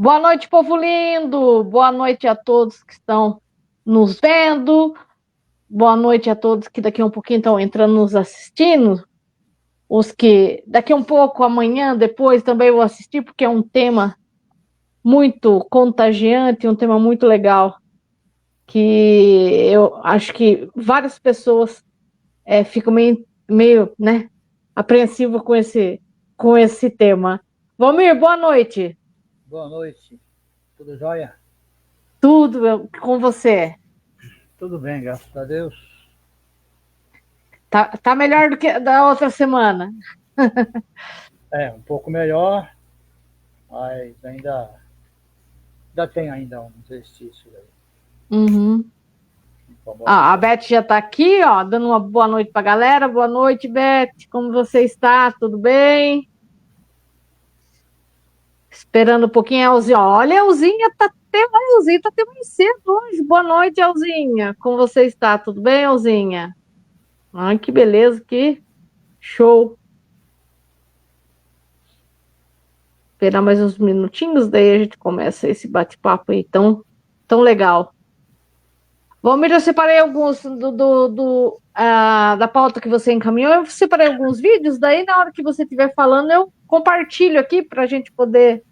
Boa noite, povo lindo! Boa noite a todos que estão nos vendo. Boa noite a todos que daqui a um pouquinho estão entrando nos assistindo. Os que daqui a um pouco, amanhã, depois também vou assistir, porque é um tema muito contagiante, um tema muito legal, que eu acho que várias pessoas ficam meio, né, apreensivas com esse tema. Valmir, boa noite. Boa noite, tudo jóia? Tudo com você? Tudo bem, graças a Deus. Tá melhor do que da outra semana. É, um pouco melhor, mas ainda tem ainda um exercício aí. Uhum. Incomoda um Ah, a pouco. Beth já está aqui, ó, dando uma boa noite para a galera. Boa noite, Beth. Como você está? Tudo bem? Esperando um pouquinho a Elzinha. Olha, a Elzinha tá até mais cedo hoje. Boa noite, Elzinha. Como você está? Tudo bem, Elzinha? Ai, que beleza, que show. Esperar mais uns minutinhos, daí a gente começa esse bate-papo aí tão legal. Valmir, eu separei alguns da pauta que você encaminhou. Eu separei alguns vídeos, daí na hora que você estiver falando, eu compartilho aqui para a gente poder,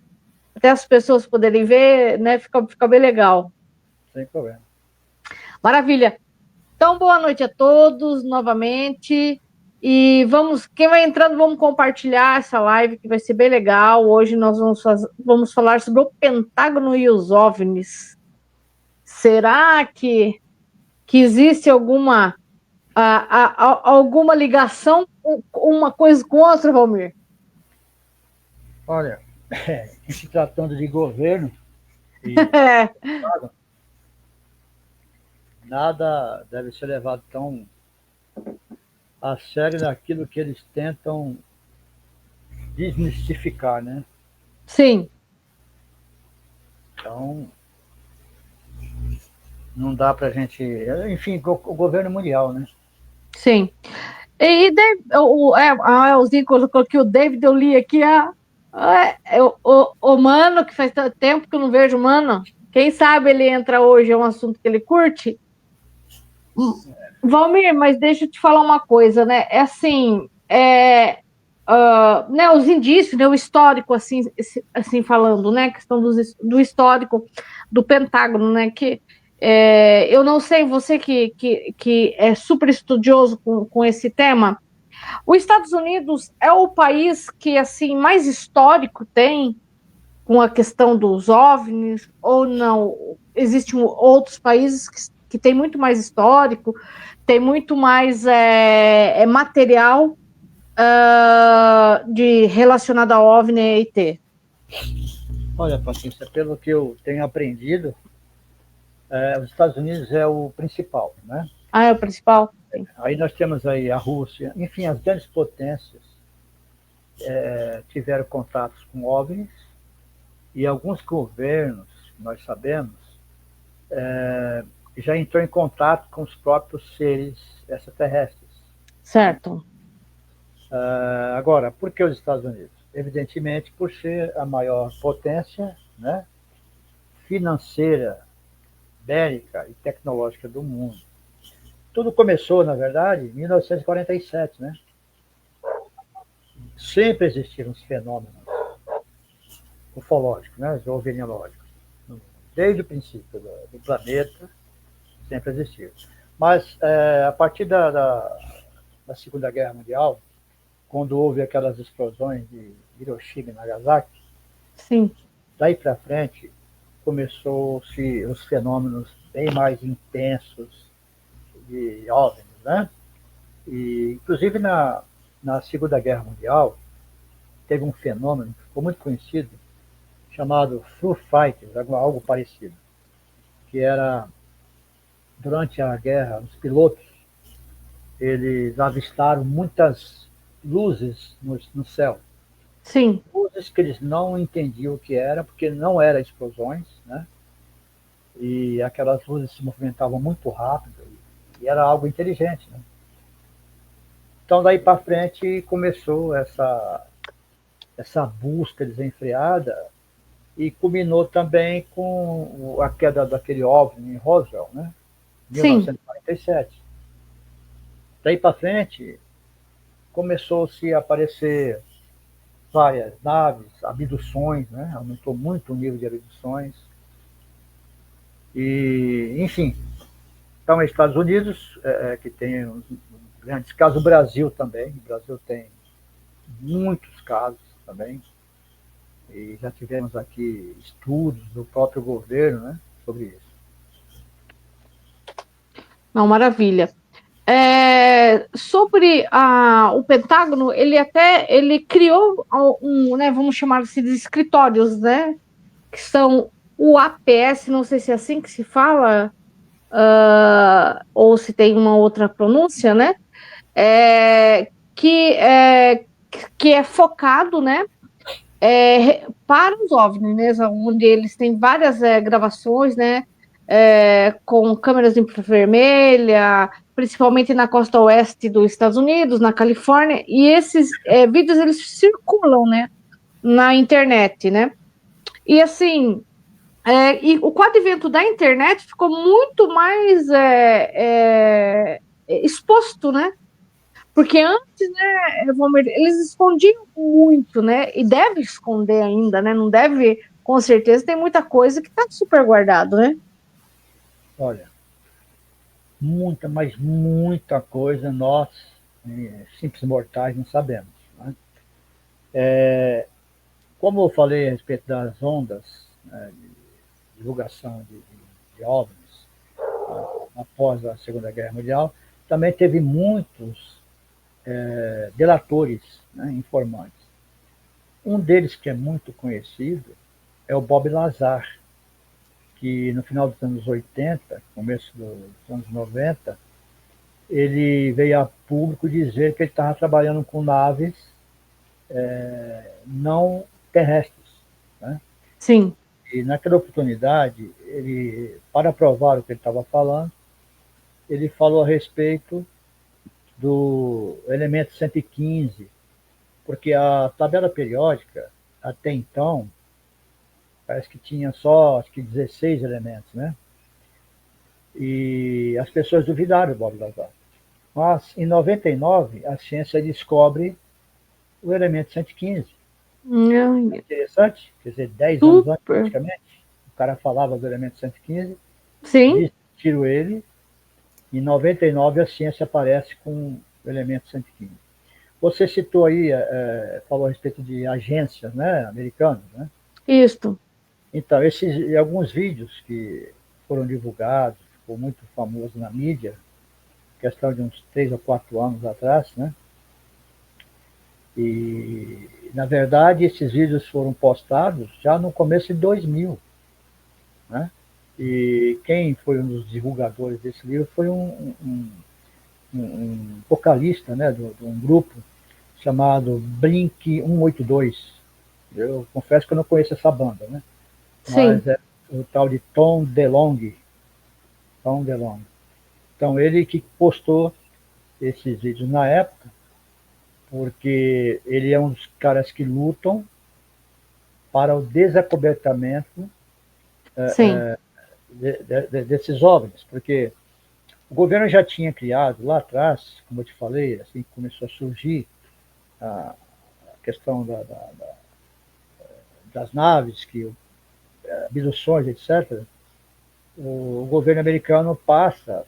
até as pessoas poderem ver, né? Fica bem legal. Sem problema. Maravilha. Então, boa noite a todos novamente. E quem vai entrando, vamos compartilhar essa live que vai ser bem legal. Hoje nós vamos falar sobre o Pentágono e os OVNIs. Será que existe alguma ligação uma coisa com outra, Valmir? Olha, em se tratando de governo e É, nada deve ser levado tão a sério naquilo que eles tentam desmistificar, né? sim, Então, não dá pra gente. Enfim, o governo mundial, né? sim. A Elzinha colocou que o David, eu li aqui, o Mano, que faz tanto tempo que eu não vejo o Mano. Quem sabe ele entra hoje, é um assunto que ele curte. Valmir, mas deixa eu te falar uma coisa, né? É assim, né, os indícios, né, o histórico, assim falando, né, a questão do histórico do Pentágono, né, que eu não sei, você que é super estudioso com esse tema, os Estados Unidos é o país que, assim, mais histórico tem com a questão dos OVNIs, ou não? Existem outros países que têm muito mais histórico, tem muito mais material de relacionado a OVNI e ET. Olha, Patrícia, pelo que eu tenho aprendido, os Estados Unidos é o principal, né? Ah, é o principal? Sim. Aí nós temos aí a Rússia, enfim, as grandes potências tiveram contatos com OVNIs e alguns governos, nós sabemos, já entrou em contato com os próprios seres extraterrestres. Né? Certo. Agora, por que os Estados Unidos? Evidentemente, por ser a maior potência, né, financeira, bélica e tecnológica do mundo. Tudo começou, na verdade, em 1947, né? Sempre existiram os fenômenos ufológicos, né, ou veniológicos. Desde o princípio do planeta, sempre existiu. Mas a partir da Segunda Guerra Mundial, quando houve aquelas explosões de Hiroshima e Nagasaki, Sim. daí para frente começou-se os fenômenos bem mais intensos de OVNIs, né? E, inclusive, na Segunda Guerra Mundial, teve um fenômeno que ficou muito conhecido, chamado Foo Fighters, algo parecido, que era, durante a guerra, os pilotos, eles avistaram muitas luzes no céu. Sim. Luzes que eles não entendiam o que era, porque não eram explosões, né? E aquelas luzes se movimentavam muito rápido, e era algo inteligente, né? Então, daí para frente, começou essa busca desenfreada e culminou também com a queda daquele OVNI em Roswell, né? Sim. 1947. Daí para frente, começou-se a aparecer várias naves, abduções, né? Aumentou muito o nível de abduções. E, enfim, então, os Estados Unidos, que tem uns grandes casos, o Brasil também. O Brasil tem muitos casos também. E já tivemos aqui estudos do próprio governo, né, sobre isso. Não, maravilha. Sobre o Pentágono, ele criou né, vamos chamar assim de escritórios, né, que são o APS, não sei se é assim que se fala, ou se tem uma outra pronúncia, né, é, que, é, que é focado, né, para os OVNIs, né, onde eles têm várias gravações, né, com câmeras infravermelha, principalmente na costa oeste dos Estados Unidos, na Califórnia, e esses vídeos eles circulam, né, na internet, né? E assim, com o advento da internet ficou muito mais exposto, né? Porque antes, né, eles escondiam muito, né? E deve esconder ainda, né? Não deve, com certeza, tem muita coisa que está super guardado, né? Olha, muita, mas muita coisa nós, simples mortais, não sabemos. Né? Como eu falei a respeito das ondas, né, de divulgação de OVNIs, após a Segunda Guerra Mundial, também teve muitos delatores, né, informantes. Um deles que é muito conhecido é o Bob Lazar, que no final dos anos 80, começo dos anos 90, ele veio a público dizer que ele estava trabalhando com naves não terrestres. Né? Sim, E naquela oportunidade, ele, para provar o que ele estava falando, ele falou a respeito do elemento 115, porque a tabela periódica, até então, parece que tinha só acho que 16 elementos, né? E as pessoas duvidaram do Bob Lazar. Mas, em 99, a ciência descobre o elemento 115. ai, Interessante, quer dizer, 10 anos antes, super. praticamente, o cara falava do elemento 115, Sim, desistiram ele, em 99 a ciência aparece com o elemento 115. Você citou aí, falou a respeito de agências, né, americanas, né? isto. Então, alguns vídeos que foram divulgados, ficou muito famoso na mídia, questão de uns 3 ou 4 anos atrás, né? E, na verdade, esses vídeos foram postados já no começo de 2000, né? E quem foi um dos divulgadores desse livro foi um vocalista, né, de um grupo chamado Blink 182. Eu confesso que eu não conheço essa banda, né? Sim, Mas é o tal de Tom DeLonge. Tom DeLonge. Então, ele que postou esses vídeos na época, porque ele é um dos caras que lutam para o desacobertamento sim, desses OVNIs, porque o governo já tinha criado lá atrás, como eu te falei, assim que começou a surgir a questão das naves, que abduções, etc., o governo americano passa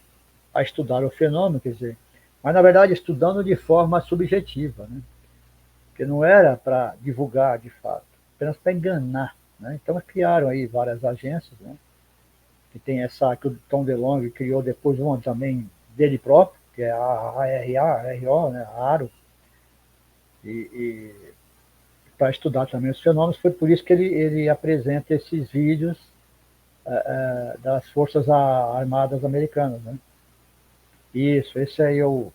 a estudar o fenômeno, quer dizer, mas na verdade estudando de forma subjetiva, né? Porque não era para divulgar de fato, apenas para enganar. Né? Então criaram aí várias agências, né? Que tem essa que o Tom DeLonge criou depois uma também dele próprio, que é a ARO, né? A ARO, e para estudar também os fenômenos, foi por isso que ele apresenta esses vídeos das Forças Armadas Americanas. Né? Isso, esse aí é o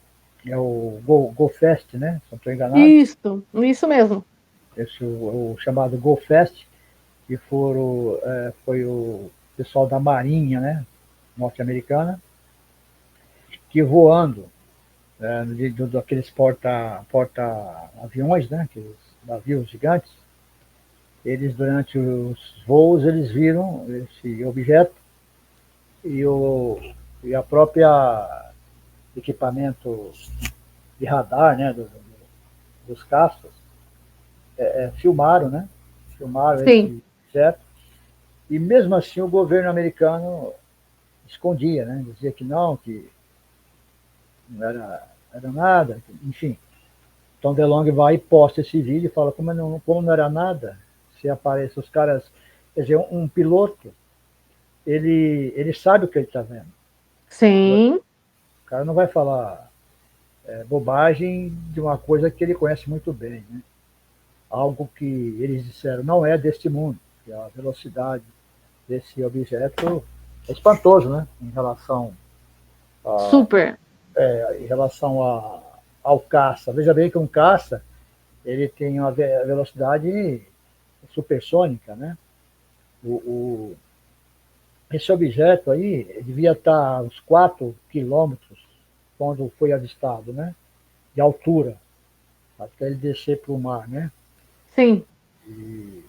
GoFest, né? Se não estou enganado. isso mesmo. Esse o chamado GoFest, que foi o pessoal da Marinha, né? Norte-americana, que voando daqueles porta-aviões, né? Aqueles navios gigantes, eles, durante os voos, eles viram esse objeto e, e a própria equipamento de radar, né, dos caças, filmaram, né? Filmaram Sim, esse objeto. E mesmo assim o governo americano escondia, né? Dizia que não não era nada, enfim. Então DeLonge vai e posta esse vídeo e fala como não era nada, se aparece os caras, quer dizer, um piloto, ele sabe o que ele está vendo. sim, O cara não vai falar bobagem de uma coisa que ele conhece muito bem, né? Algo que eles disseram não é deste mundo, que a velocidade desse objeto é espantoso, né? A, super. em relação ao caça. Veja bem que um caça ele tem uma velocidade supersônica, né? O, o, esse objeto aí devia estar a uns 4 quilômetros quando foi avistado, né? De altura, até ele descer para o mar, né? Sim, E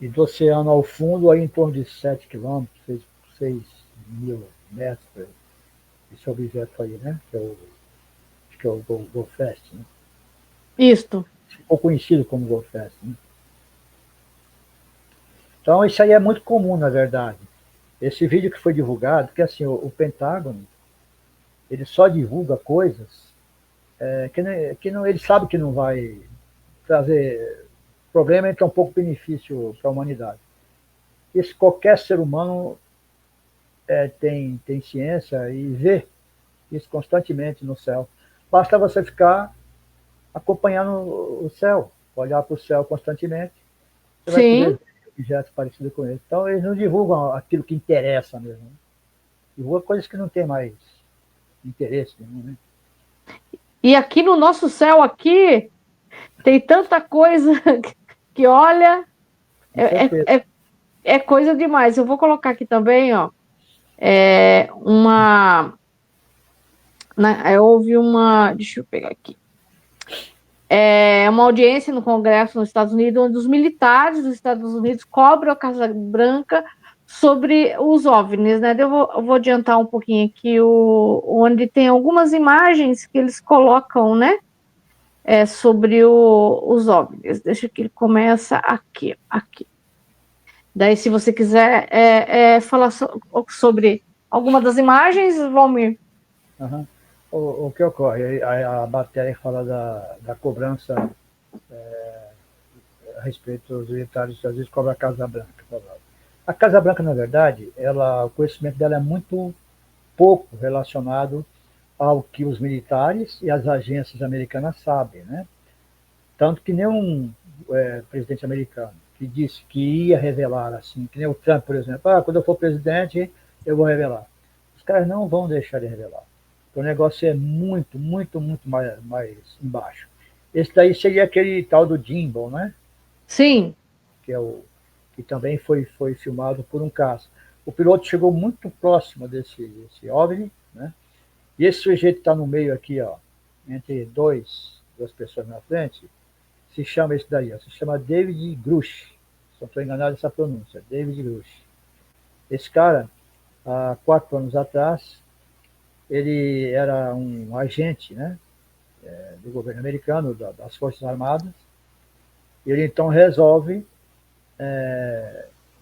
do oceano ao fundo, aí em torno de 7 quilômetros, 6.000 metros, esse objeto aí, né? Acho que é o Golfest, né? isto. Ficou conhecido como Golfest, né? Então, isso aí é muito comum, na verdade. Esse vídeo que foi divulgado, porque assim, o Pentágono, ele só divulga coisas que não, ele sabe que não vai trazer problema e tampouco benefício para a humanidade. Isso qualquer ser humano tem ciência e vê isso constantemente no céu. Basta você ficar acompanhando o céu, olhar para o céu constantemente, você vai Sim. poder ver objetos parecidos com ele. Então, eles não divulgam aquilo que interessa mesmo. Né? Divulgam coisas que não têm mais interesse nenhum, né? E aqui no nosso céu aqui tem tanta coisa que olha, Com certeza. é coisa demais. Eu vou colocar aqui também, ó, uma, houve uma, deixa eu pegar aqui, uma audiência no Congresso nos Estados Unidos, onde os militares dos Estados Unidos cobram a Casa Branca sobre os OVNIs, né? Eu vou adiantar um pouquinho aqui, onde tem algumas imagens que eles colocam, né? Sobre os OVNIs. Deixa que ele começa aqui, aqui. Daí, se você quiser falar sobre alguma das imagens, Valmir. Uhum. O que ocorre? A matéria fala da cobrança a respeito dos militares, às vezes cobra a Casa Branca. A Casa Branca, na verdade, o conhecimento dela é muito pouco relacionado ao que os militares e as agências americanas sabem, né? Tanto que nenhum presidente americano que disse que ia revelar, assim, que nem o Trump, por exemplo, quando eu for presidente, eu vou revelar. Os caras não vão deixar de revelar. O negócio é muito, muito, muito mais embaixo. Esse daí seria aquele tal do gimbal, né? Sim, Que é que também foi filmado por um caça. O piloto chegou muito próximo desse OVNI, né? E esse sujeito está no meio aqui, ó, entre duas pessoas na frente, se chama esse daí, ó, se chama David Grush. Se não estou enganado essa pronúncia, David Grush. Esse cara, há 4 anos atrás, ele era um agente, né, do governo americano, das Forças Armadas, e ele então resolve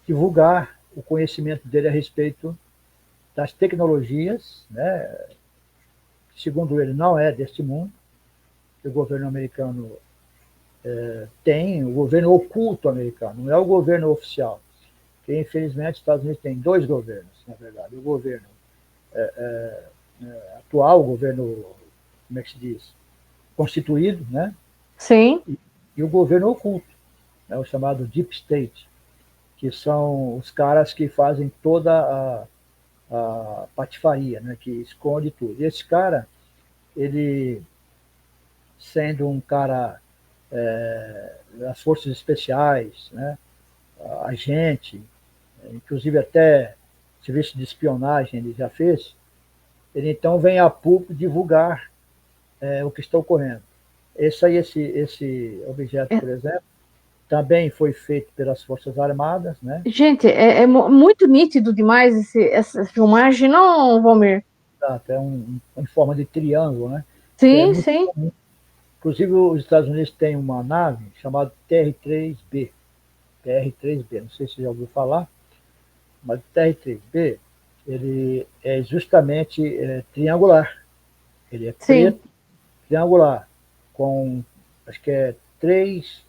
divulgar o conhecimento dele a respeito das tecnologias, né, que segundo ele não é deste mundo, que o governo americano tem, o governo oculto americano, não é o governo oficial. Porque, infelizmente, os Estados Unidos tem dois governos, na verdade. O governo atual, o governo, como é que se diz? Constituído, né? sim, E o governo oculto, né? O chamado Deep State, que são os caras que fazem toda a patifaria, né? Que esconde tudo. E esse cara, ele, sendo um cara das forças especiais, né? Agente, inclusive até serviço de espionagem ele já fez, ele então vem a público divulgar o que está ocorrendo. Esse objeto, é, por exemplo, também foi feito pelas Forças Armadas, né? Gente, muito nítido demais essa filmagem, não, Valmir? Tá, até em forma de triângulo, né? É Sim, muito sim, comum. Inclusive, os Estados Unidos têm uma nave chamada TR-3B. TR-3B, não sei se você já ouviu falar, mas o TR-3B ele é justamente triangular. Ele é sim, preto, triangular, com acho que é três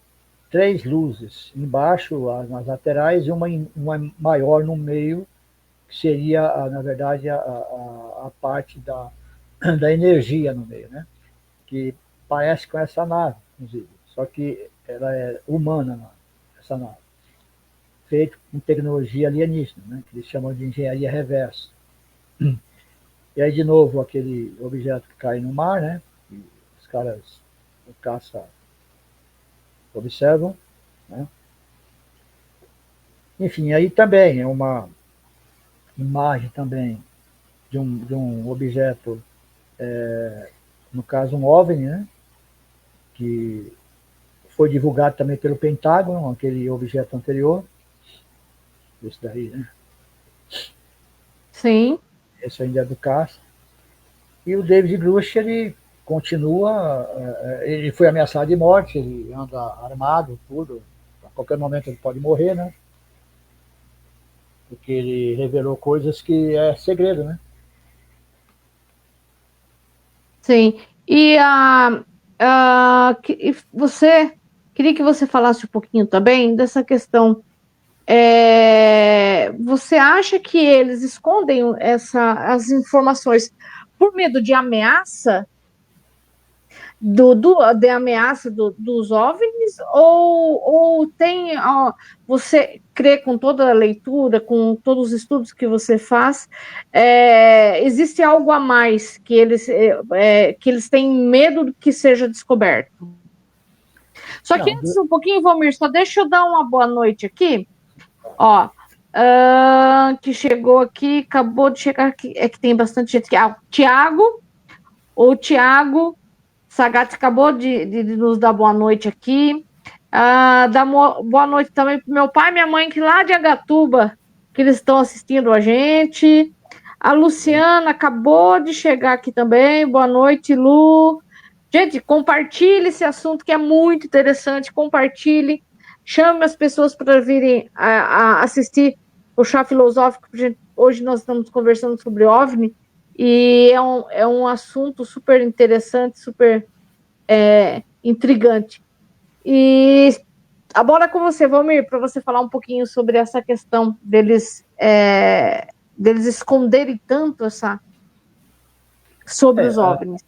luzes embaixo, nas laterais, e uma maior no meio, que seria, na verdade, a parte da energia no meio, né? Que parece com essa nave, inclusive, só que ela é humana, essa nave, feita com tecnologia alienígena, né? Que eles chamam de engenharia reversa. E aí, de novo, aquele objeto que cai no mar, né? E os caras, o caça, observam, né? Enfim, aí também é uma imagem também de um objeto, no caso um OVNI, né? Que foi divulgado também pelo Pentágono, aquele objeto anterior, esse daí, né? sim. Esse ainda é do caça. E o David Grush, ele continua, ele foi ameaçado de morte, ele anda armado, tudo, a qualquer momento ele pode morrer, né? Porque ele revelou coisas que é segredo, né? Sim. E e você queria que você falasse um pouquinho também dessa questão. Você acha que eles escondem as informações por medo de ameaça de ameaça dos OVNIs ou tem você crê com toda a leitura, com todos os estudos que você faz, existe algo a mais que eles têm medo que seja descoberto? Só que Não, antes um pouquinho, Valmir, só deixa eu dar uma boa noite aqui. Ó, que chegou aqui, acabou de chegar aqui, é que tem bastante gente aqui. O Tiago Sagatti acabou de nos dar boa noite aqui. Boa noite também para meu pai e minha mãe, que lá de Agatuba, que eles estão assistindo a gente. A Luciana acabou de chegar aqui também. Boa noite, Lu. Gente, compartilhe esse assunto que é muito interessante. Compartilhe. Chame as pessoas para virem a assistir o Chá Filosófico. Hoje nós estamos conversando sobre OVNI e é um assunto super interessante, super intrigante. E a bola é com você, Valmir, para você falar um pouquinho sobre essa questão deles esconderem tanto sobre os É, OVNIs.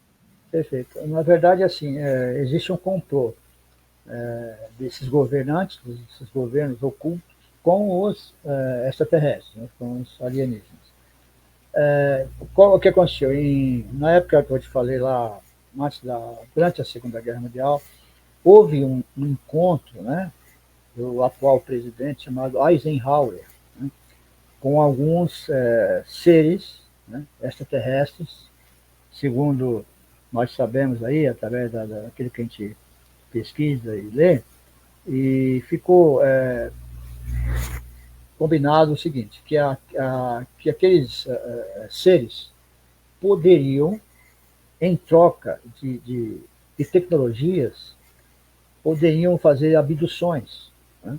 perfeito. Na verdade, assim, existe um complô desses governantes, desses governos ocultos, com os extraterrestres, né, com os alienígenas. O que aconteceu? Na época que eu te falei lá, durante a Segunda Guerra Mundial, houve um encontro, né, do atual presidente chamado Eisenhower, né, com alguns seres, né, extraterrestres, segundo nós sabemos aí, através daquilo que a gente pesquisa e lê, e ficou combinado o seguinte, que aqueles seres poderiam, em troca de tecnologias, poderiam fazer abduções, né?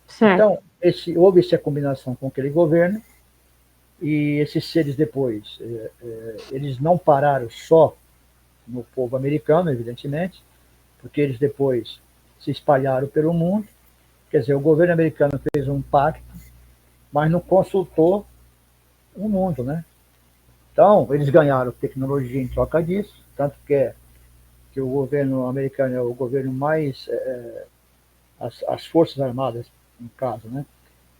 Certo, Então, houve essa combinação com aquele governo, e esses seres depois, eles não pararam só no povo americano, evidentemente, porque eles depois se espalharam pelo mundo. Quer dizer, o governo americano fez um pacto, mas não consultou o mundo, né? Então, eles ganharam tecnologia em troca disso, tanto que o governo americano é o governo mais, as Forças Armadas, no caso, né?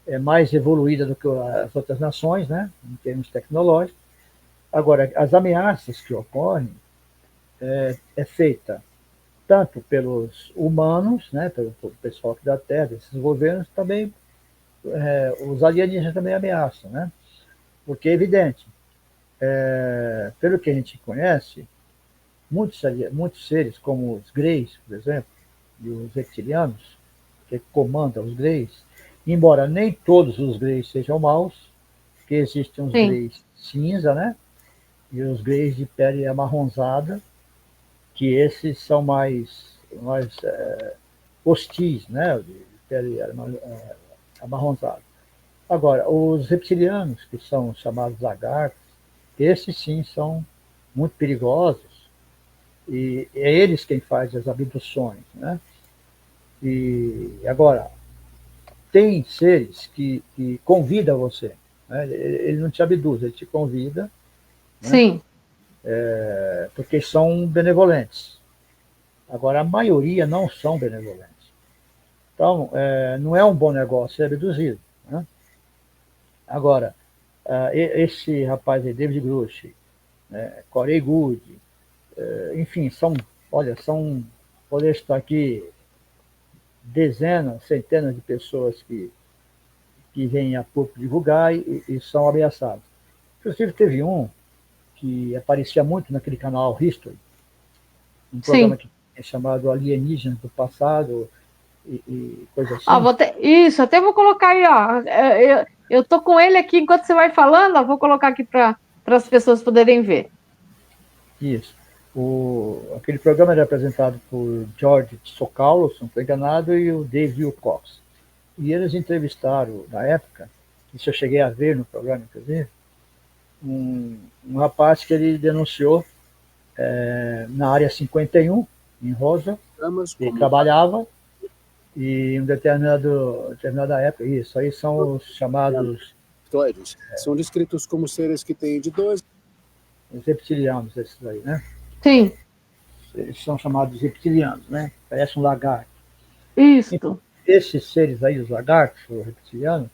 É mais evoluída do que as outras nações, né? Em termos tecnológicos. Agora, as ameaças que ocorrem é feita tanto pelos humanos, né? Pelo pessoal aqui da Terra, desses governos, também os alienígenas também ameaçam, né? Porque é evidente, pelo que a gente conhece, muitos seres, como os greys, por exemplo, e os reptilianos, que comanda os Greys, embora nem todos os Greys sejam maus, porque existem os Greys cinza, né? E os Greys de pele amarronzada, que esses são mais hostis, né? De pele amarronzada. Agora, os reptilianos, que são chamados lagartos, esses sim são muito perigosos, e é eles quem faz as abduções, né? E agora, tem seres que convidam você, né? Ele não te abduz, ele te convida, né? Sim. Porque são benevolentes. Agora, a maioria não são benevolentes. Então, não é um bom negócio ser abduzido, né? Agora, esse rapaz aí, David Grush, Corey Goode, enfim, poder estar aqui dezenas, centenas de pessoas que vêm a público divulgar e são ameaçados. Inclusive, teve um que aparecia muito naquele canal History, um programa que é chamado Alienígenas do Passado e coisa assim. Isso, até vou colocar aí, ó. Eu tô com ele aqui enquanto você vai falando, ó, vou colocar aqui para as pessoas poderem ver. Isso. Aquele programa era apresentado por George Tsoukalos, se não estou enganado, e o Dave Wilcox. E eles entrevistaram, na época, isso eu cheguei a ver no programa, inclusive, um rapaz que ele denunciou na área 51, em Rosa, ele trabalhava, e em determinada época, isso aí são os chamados... São descritos como seres que têm de 2... Os reptilianos, esses aí, né? Sim. Eles são chamados reptilianos, né? Parece um lagarto. Isso. Então, esses seres aí, os lagartos, os reptilianos,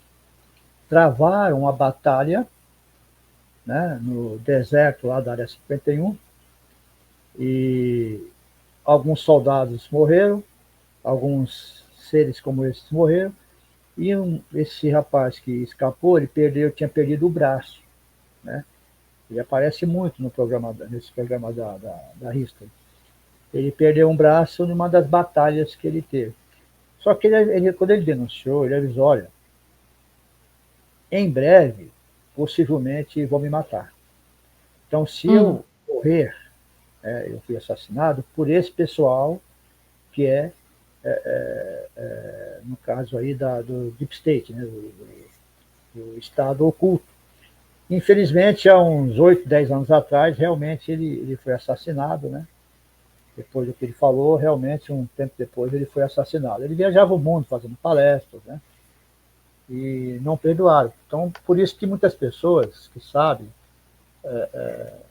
travaram a batalha, né, no deserto lá da área 51, e alguns soldados morreram, alguns seres como esses morreram, e esse rapaz que escapou, tinha perdido o braço, né? Ele aparece muito nesse programa da History. Ele perdeu um braço numa das batalhas que ele teve. Só que quando ele denunciou, ele avisou, olha, em breve, possivelmente vão me matar. Então, se eu morrer, eu fui assassinado por esse pessoal que no caso aí do Deep State, né, do Estado oculto. Infelizmente, há uns 8, 10 anos atrás, realmente ele foi assassinado, né? Depois do que ele falou, realmente, um tempo depois, ele foi assassinado. Ele viajava o mundo fazendo palestras, né? E não perdoaram. Então, por isso que muitas pessoas que sabem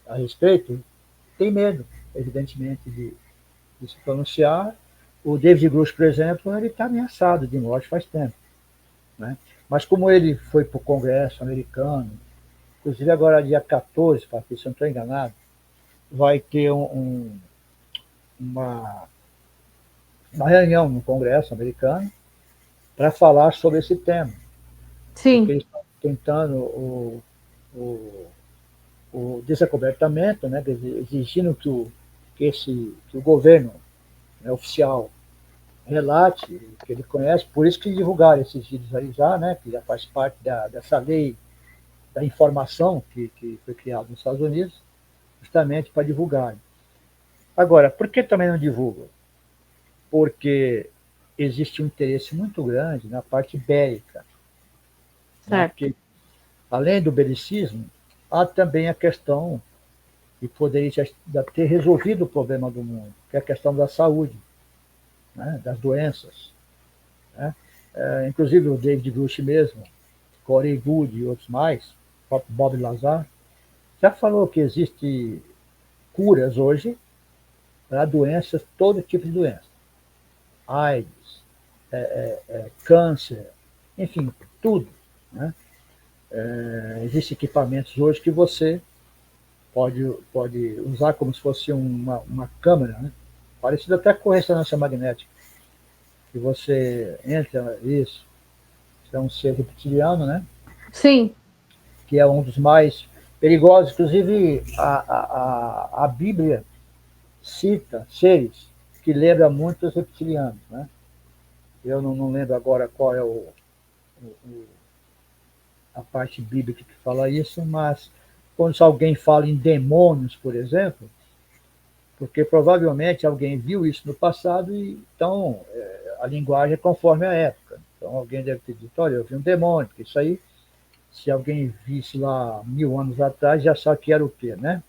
a respeito têm medo, evidentemente, de se pronunciar. O David Grush, por exemplo, ele está ameaçado de morte faz tempo, né? Mas como ele foi para o Congresso americano, inclusive agora dia 14, se eu não estou enganado, vai ter uma reunião no Congresso americano para falar sobre esse tema. Sim. Porque eles estão tentando o desacobertamento, né, exigindo que o governo, né, oficial relate que ele conhece, por isso que divulgaram esses vídeos aí já, né, que já faz parte dessa lei da informação que foi criada nos Estados Unidos, justamente para divulgar. Agora, por que também não divulgam? Porque existe um interesse muito grande na parte bélica. Né? Porque, além do belicismo, há também a questão que poderia já ter resolvido o problema do mundo, que é a questão da saúde, né? Das doenças. Né? Inclusive o David Grush mesmo, Corey Goode e outros mais, o próprio Bob Lazar, já falou que existe curas hoje para doenças, todo tipo de doença. AIDS, câncer, enfim, tudo. Né? Existem equipamentos hoje que você pode usar como se fosse uma câmera, né? Parecido até com ressonância magnética. Que você entra, isso é um ser reptiliano, né? Sim. Que é um dos mais perigosos. Inclusive, a Bíblia cita seres que lembram muito os reptilianos, né? Eu não lembro agora qual é a parte bíblica que fala isso, mas quando alguém fala em demônios, por exemplo, porque provavelmente alguém viu isso no passado e então a linguagem é conforme a época. Então alguém deve ter dito, olha, eu vi um demônio, porque isso aí, se alguém visse lá 1000 anos atrás, já sabe que era o quê, né?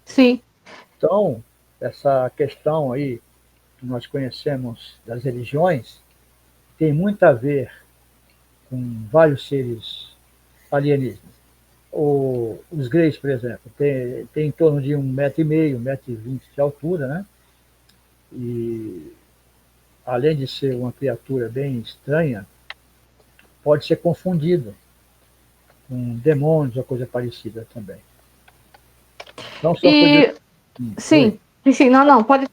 Sim. Então, essa questão aí que nós conhecemos das religiões tem muito a ver com vários seres alienígenas. Os greys, por exemplo, tem em torno de 1,5 m, 1,20 m de altura, né? E além de ser uma criatura bem estranha, pode ser confundido com demônios ou coisa parecida também. Não só foi. E sim, sim, não, pode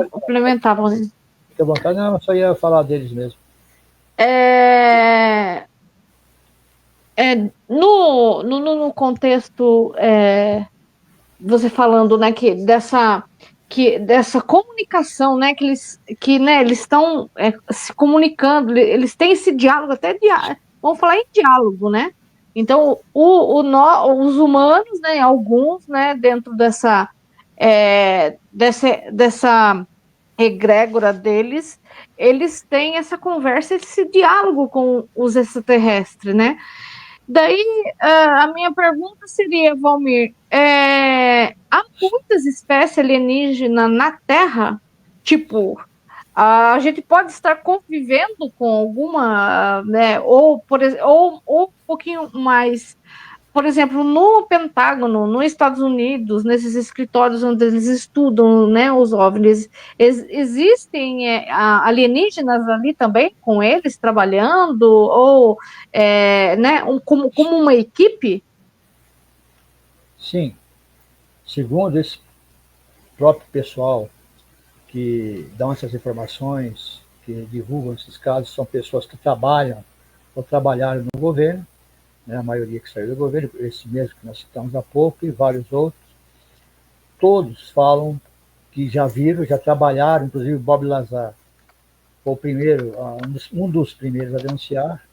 complementar, Paulinho. Fique à vontade, não, eu só ia falar deles mesmo. É, no contexto, você falando, né, dessa comunicação, né, né, eles estão se comunicando, eles têm esse diálogo, vamos falar em diálogo, né? Então, os humanos, né, alguns, né, dentro dessa egrégora deles, eles têm essa conversa, esse diálogo com os extraterrestres, né? Daí, a minha pergunta seria, Valmir, há muitas espécies alienígenas na Terra? Tipo, a gente pode estar convivendo com alguma, né, ou um pouquinho mais, por exemplo, no Pentágono, nos Estados Unidos, nesses escritórios onde eles estudam, né, os OVNIs, existem alienígenas ali também com eles trabalhando, ou né, como uma equipe? Sim, segundo esse próprio pessoal que dão essas informações, que divulgam esses casos, são pessoas que trabalham ou trabalharam no governo, né, a maioria que saiu do governo, esse mesmo que nós citamos há pouco, e vários outros. Todos falam que já viram, já trabalharam, inclusive Bob Lazar foi o primeiro, um dos primeiros a denunciar,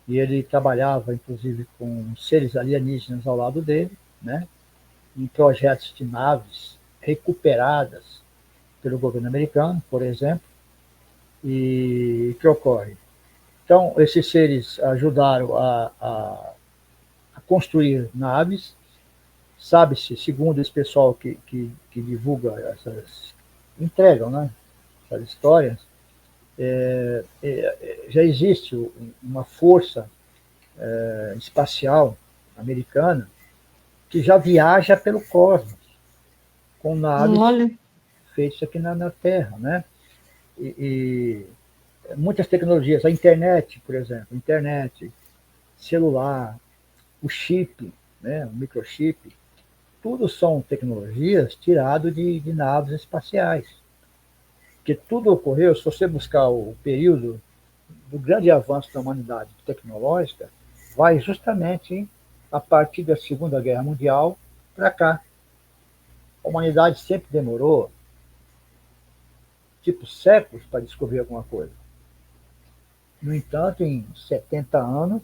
e ele trabalhava, inclusive, com seres alienígenas ao lado dele, né, em projetos de naves recuperadas pelo governo americano, por exemplo. E o que ocorre? Então, esses seres ajudaram a construir naves. Sabe-se, segundo esse pessoal que divulga entregam, né, essas histórias, já existe uma força espacial americana que já viaja pelo cosmos com naves Olha, feitas aqui na Terra, né? E muitas tecnologias, a internet, por exemplo, internet, celular, o chip, né, o microchip, tudo são tecnologias tiradas de naves espaciais. Porque tudo ocorreu, se você buscar o período do grande avanço da humanidade tecnológica, vai justamente a partir da Segunda Guerra Mundial para cá. A humanidade sempre demorou, tipo, séculos para descobrir alguma coisa. No entanto, em 70 anos,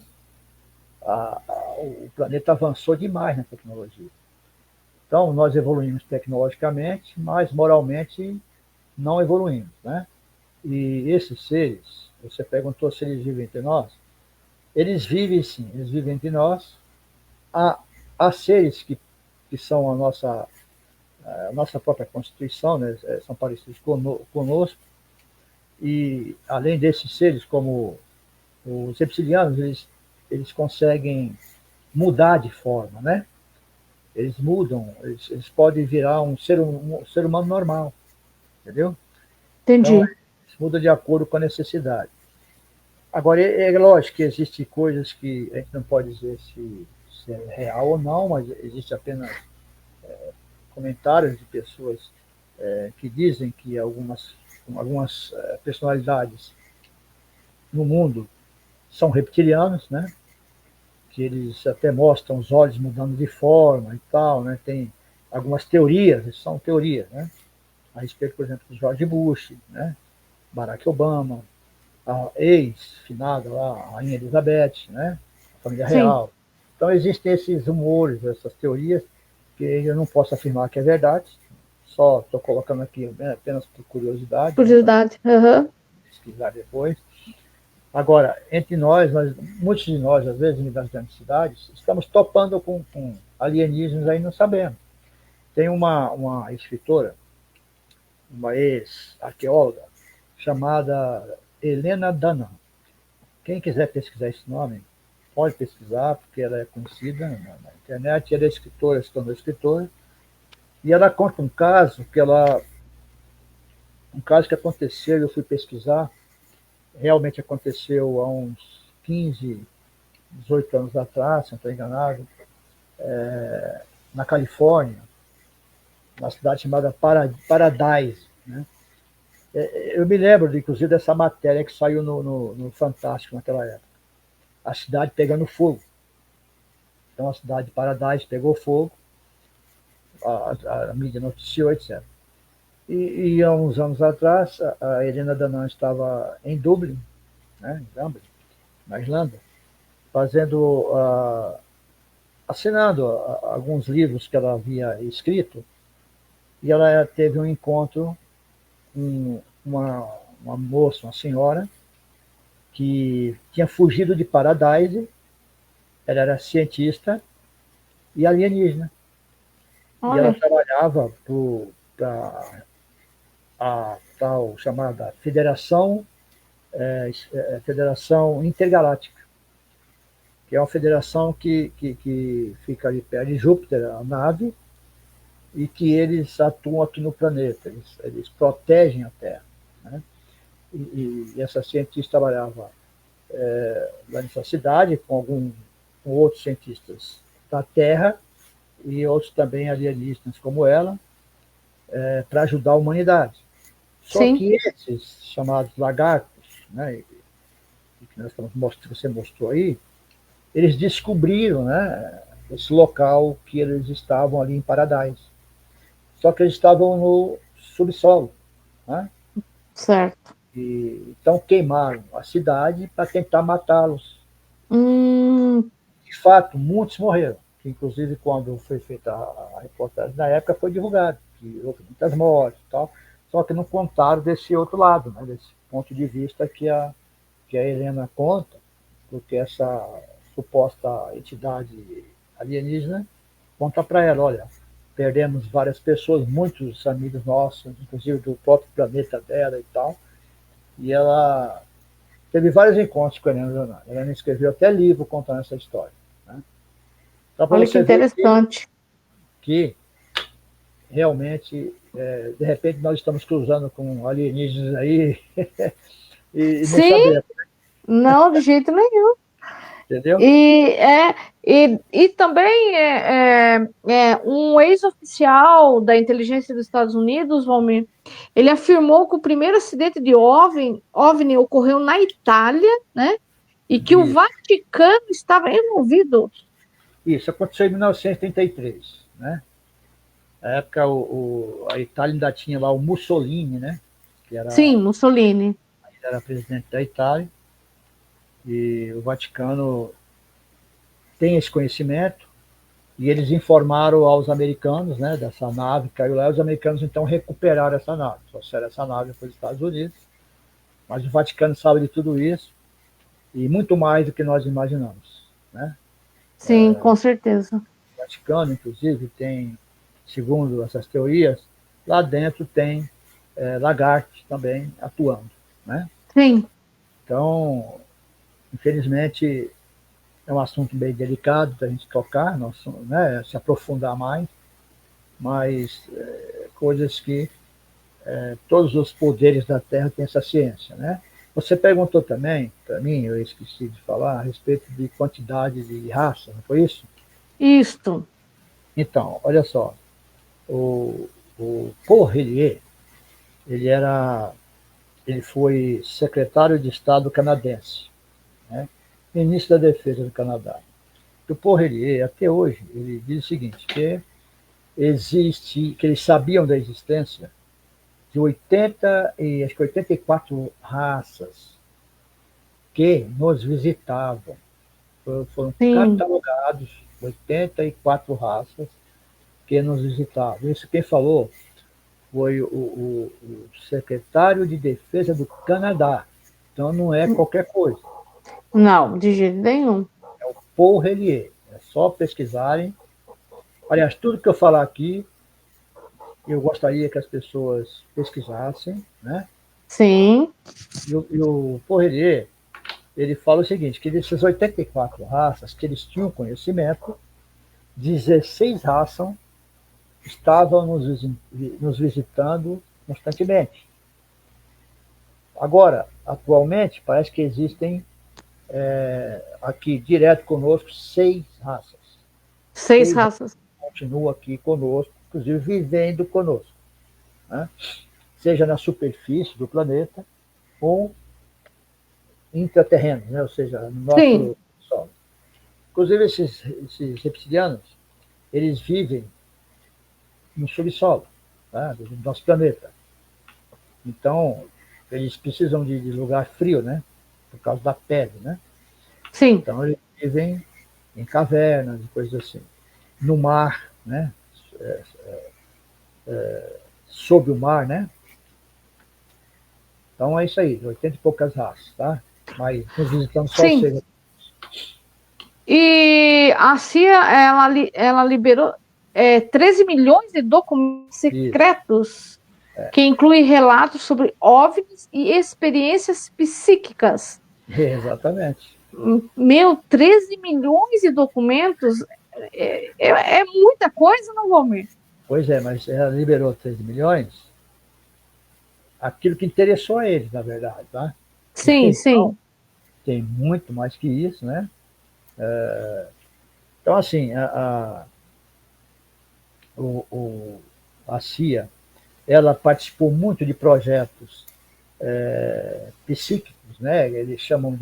o planeta avançou demais na tecnologia. Então, nós evoluímos tecnologicamente, mas moralmente não evoluímos, né? E esses seres, você perguntou se eles vivem entre nós, eles vivem sim, eles vivem entre nós. Há seres que são a nossa própria Constituição, né? São parecidos conosco, e além desses seres, como os reptilianos, eles conseguem mudar de forma, né? Eles mudam, eles podem virar um ser humano normal, entendeu? Então, entendi. eles mudam de acordo com a necessidade. Agora, é lógico que existem coisas que a gente não pode dizer se é real ou não, mas existe apenas comentários de pessoas que dizem que algumas personalidades no mundo são reptilianos, né? Que eles até mostram os olhos mudando de forma e tal, né? Tem algumas teorias, são teorias, né? A respeito, por exemplo, de George Bush, né? Barack Obama, a ex-finada lá, a Rainha Elizabeth, né? A família Sim, real. Então existem esses rumores, essas teorias, que eu não posso afirmar que é verdade, só estou colocando aqui apenas por curiosidade, né, para curiosidade. Aham. pesquisar depois. Agora, entre nós, muitos de nós, às vezes, em grandes cidades, estamos topando com alienígenas aí, não sabemos. Tem uma escritora, uma ex-arqueóloga, chamada Helena Dunham. Quem quiser pesquisar esse nome, pode pesquisar, porque ela é conhecida na internet. Ela é escritora, se tornou escritora, e ela conta um caso que aconteceu, eu fui pesquisar, realmente aconteceu há uns 15, 18 anos atrás, se não estou enganado, na Califórnia, uma cidade chamada Paradise. Né? Eu me lembro, inclusive, dessa matéria que saiu no Fantástico naquela época. A cidade pegando fogo. Então, a cidade de Paradise pegou fogo, a mídia noticiou, etc. E há uns anos atrás, a Helena Danão estava em Dublin, né, em Dublin, na Irlanda, fazendo, assinando alguns livros que ela havia escrito, e ela teve um encontro com uma moça, uma senhora, que tinha fugido de Paradise, ela era cientista e alienígena, e ela Olha, trabalhava para a tal chamada Federação Intergaláctica, que é uma federação que fica ali perto de Júpiter, a nave, e que eles atuam aqui no planeta, eles protegem a Terra. Né? E essa cientista trabalhava lá nessa cidade com outros cientistas da Terra e outros também alienígenas como ela, para ajudar a humanidade. Só sim, que esses chamados lagartos, né, que nós estamos mostrando, você mostrou aí, eles descobriram, né, esse local que eles estavam ali em Paradise. Só que eles estavam no subsolo. Né? certo. Então queimaram a cidade para tentar matá-los. Hum, De fato, muitos morreram. Inclusive, quando foi feita a reportagem na época, foi divulgado que houve muitas mortes e tal. Só que não contaram desse outro lado, né, desse ponto de vista que a Helena conta, porque essa suposta entidade alienígena conta para ela, olha, perdemos várias pessoas, muitos amigos nossos, inclusive do próprio planeta dela e tal, e ela teve vários encontros com a Helena Leonardo. A Helena escreveu até livro contando essa história. Né? Só para olha que você ver interessante. que realmente, de repente, nós estamos cruzando com alienígenas aí e não Sim, sabemos, não, de jeito nenhum. entendeu? E também um ex-oficial da inteligência dos Estados Unidos, Valmir, ele afirmou que o primeiro acidente de OVNI ocorreu na Itália, né? E que o Isso, Vaticano estava envolvido. isso aconteceu em 1933. Né? Na época, a Itália ainda tinha lá o Mussolini, né? Que Sim, Mussolini. era presidente da Itália, e o Vaticano tem esse conhecimento, e eles informaram aos americanos, né, dessa nave que caiu lá, e os americanos então recuperaram essa nave, trouxeram essa nave para os Estados Unidos, mas o Vaticano sabe de tudo isso, e muito mais do que nós imaginamos. Né? Sim, com certeza. O Vaticano, inclusive, tem, segundo essas teorias, lá dentro tem lagartos também atuando. Né? Sim, Então, infelizmente, é um assunto bem delicado para a gente tocar, né, se aprofundar mais, mas coisas que todos os poderes da Terra têm essa ciência. Né? Você perguntou também, para mim, eu esqueci de falar, a respeito de quantidade de raça, não foi isso? isto. Então, olha só, o Paul Hellyer, ele era, ele foi secretário de Estado canadense, né? Ministro da Defesa do Canadá. O Paul Hellyer, até hoje, ele diz o seguinte, que eles sabiam da existência de 80 e acho que 84 raças que nos visitavam. Foram Sim, catalogados 84 raças que nos visitavam. Isso quem falou foi o secretário de Defesa do Canadá. Então não é qualquer coisa. não, de jeito nenhum. Paul Relier. É só pesquisarem. Aliás, tudo que eu falar aqui, eu gostaria que as pessoas pesquisassem, né? Sim, E o Paul Relier, ele fala o seguinte, que dessas 84 raças que eles tinham conhecimento, 16 raças estavam nos visitando constantemente. Agora, atualmente, parece que existem aqui direto conosco 6 raças. 6 6 raças raças. continuam aqui conosco, inclusive vivendo conosco, né? Seja na superfície do planeta ou intraterreno, né? Ou seja, no Sim, nosso solo. Inclusive, esses reptilianos, eles vivem no subsolo, tá? Do nosso planeta. Então, eles precisam de lugar frio, né? Por causa da pele, né? sim, Então, eles vivem em cavernas e coisas assim. No mar, né? Sob o mar, né? Então, é isso aí, 80 e poucas raças, tá? Mas nos visitando só os sim. seres. E a CIA, ela liberou 13 milhões de documentos Isso, secretos que incluem relatos sobre OVNIs e experiências psíquicas. exatamente. Meu, 13 milhões de documentos é muita coisa, não, Valmir? Pois é, mas ela liberou 13 milhões, aquilo que interessou a eles, na verdade, tá? Sim, Então, sim. tem muito mais que isso, né? Então, assim, o, a CIA, ela participou muito de projetos psíquicos, né? Eles chamam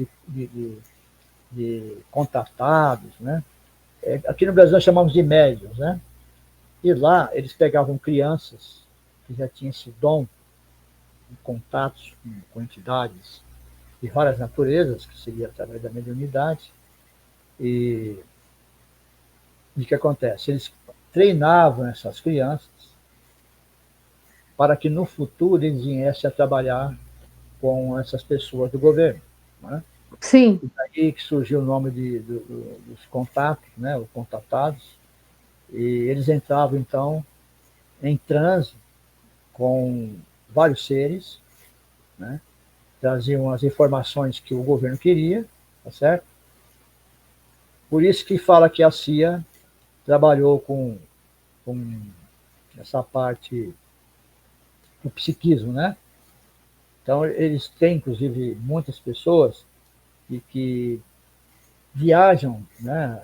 de contatados, né? Aqui no Brasil nós chamamos de médios, né? E lá eles pegavam crianças que já tinham esse dom de contatos com entidades de várias naturezas, que seria através da mediunidade, e o que acontece? Eles treinavam essas crianças para que no futuro eles viessem a trabalhar com essas pessoas do governo, né? Sim. E daí que surgiu o nome dos contatos, né, os contatados, e eles entravam então em transe com vários seres, né, traziam as informações que o governo queria, tá certo? Por isso que fala que a CIA trabalhou com essa parte do psiquismo, né? Então eles têm, inclusive, muitas pessoas que viajam, né,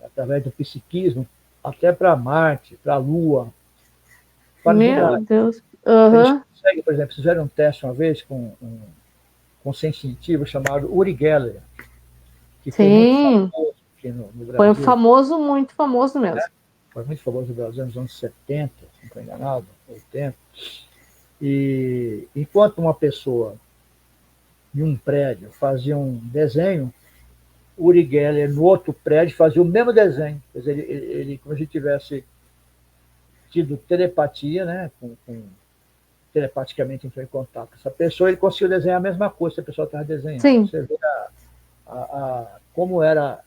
através do psiquismo, até para Marte, para a Lua, para Meu lugares. Deus. Eles Aham. conseguem, por exemplo, fizeram um teste uma vez com um científico chamado Uri Geller, que foi muito Sim. famoso aqui no Foi um Brasil, famoso, muito famoso né? mesmo. Foi muito famoso no Brasil nos anos 70, se não estou enganado, 80. E enquanto uma pessoa em um prédio fazia um desenho, Uri Geller no outro prédio fazia o mesmo desenho. Quer dizer, ele como se tivesse tido telepatia, né? Telepaticamente entrou em contato com essa pessoa, ele conseguiu desenhar a mesma coisa que a pessoa estava desenhando. Sim. Você vê como era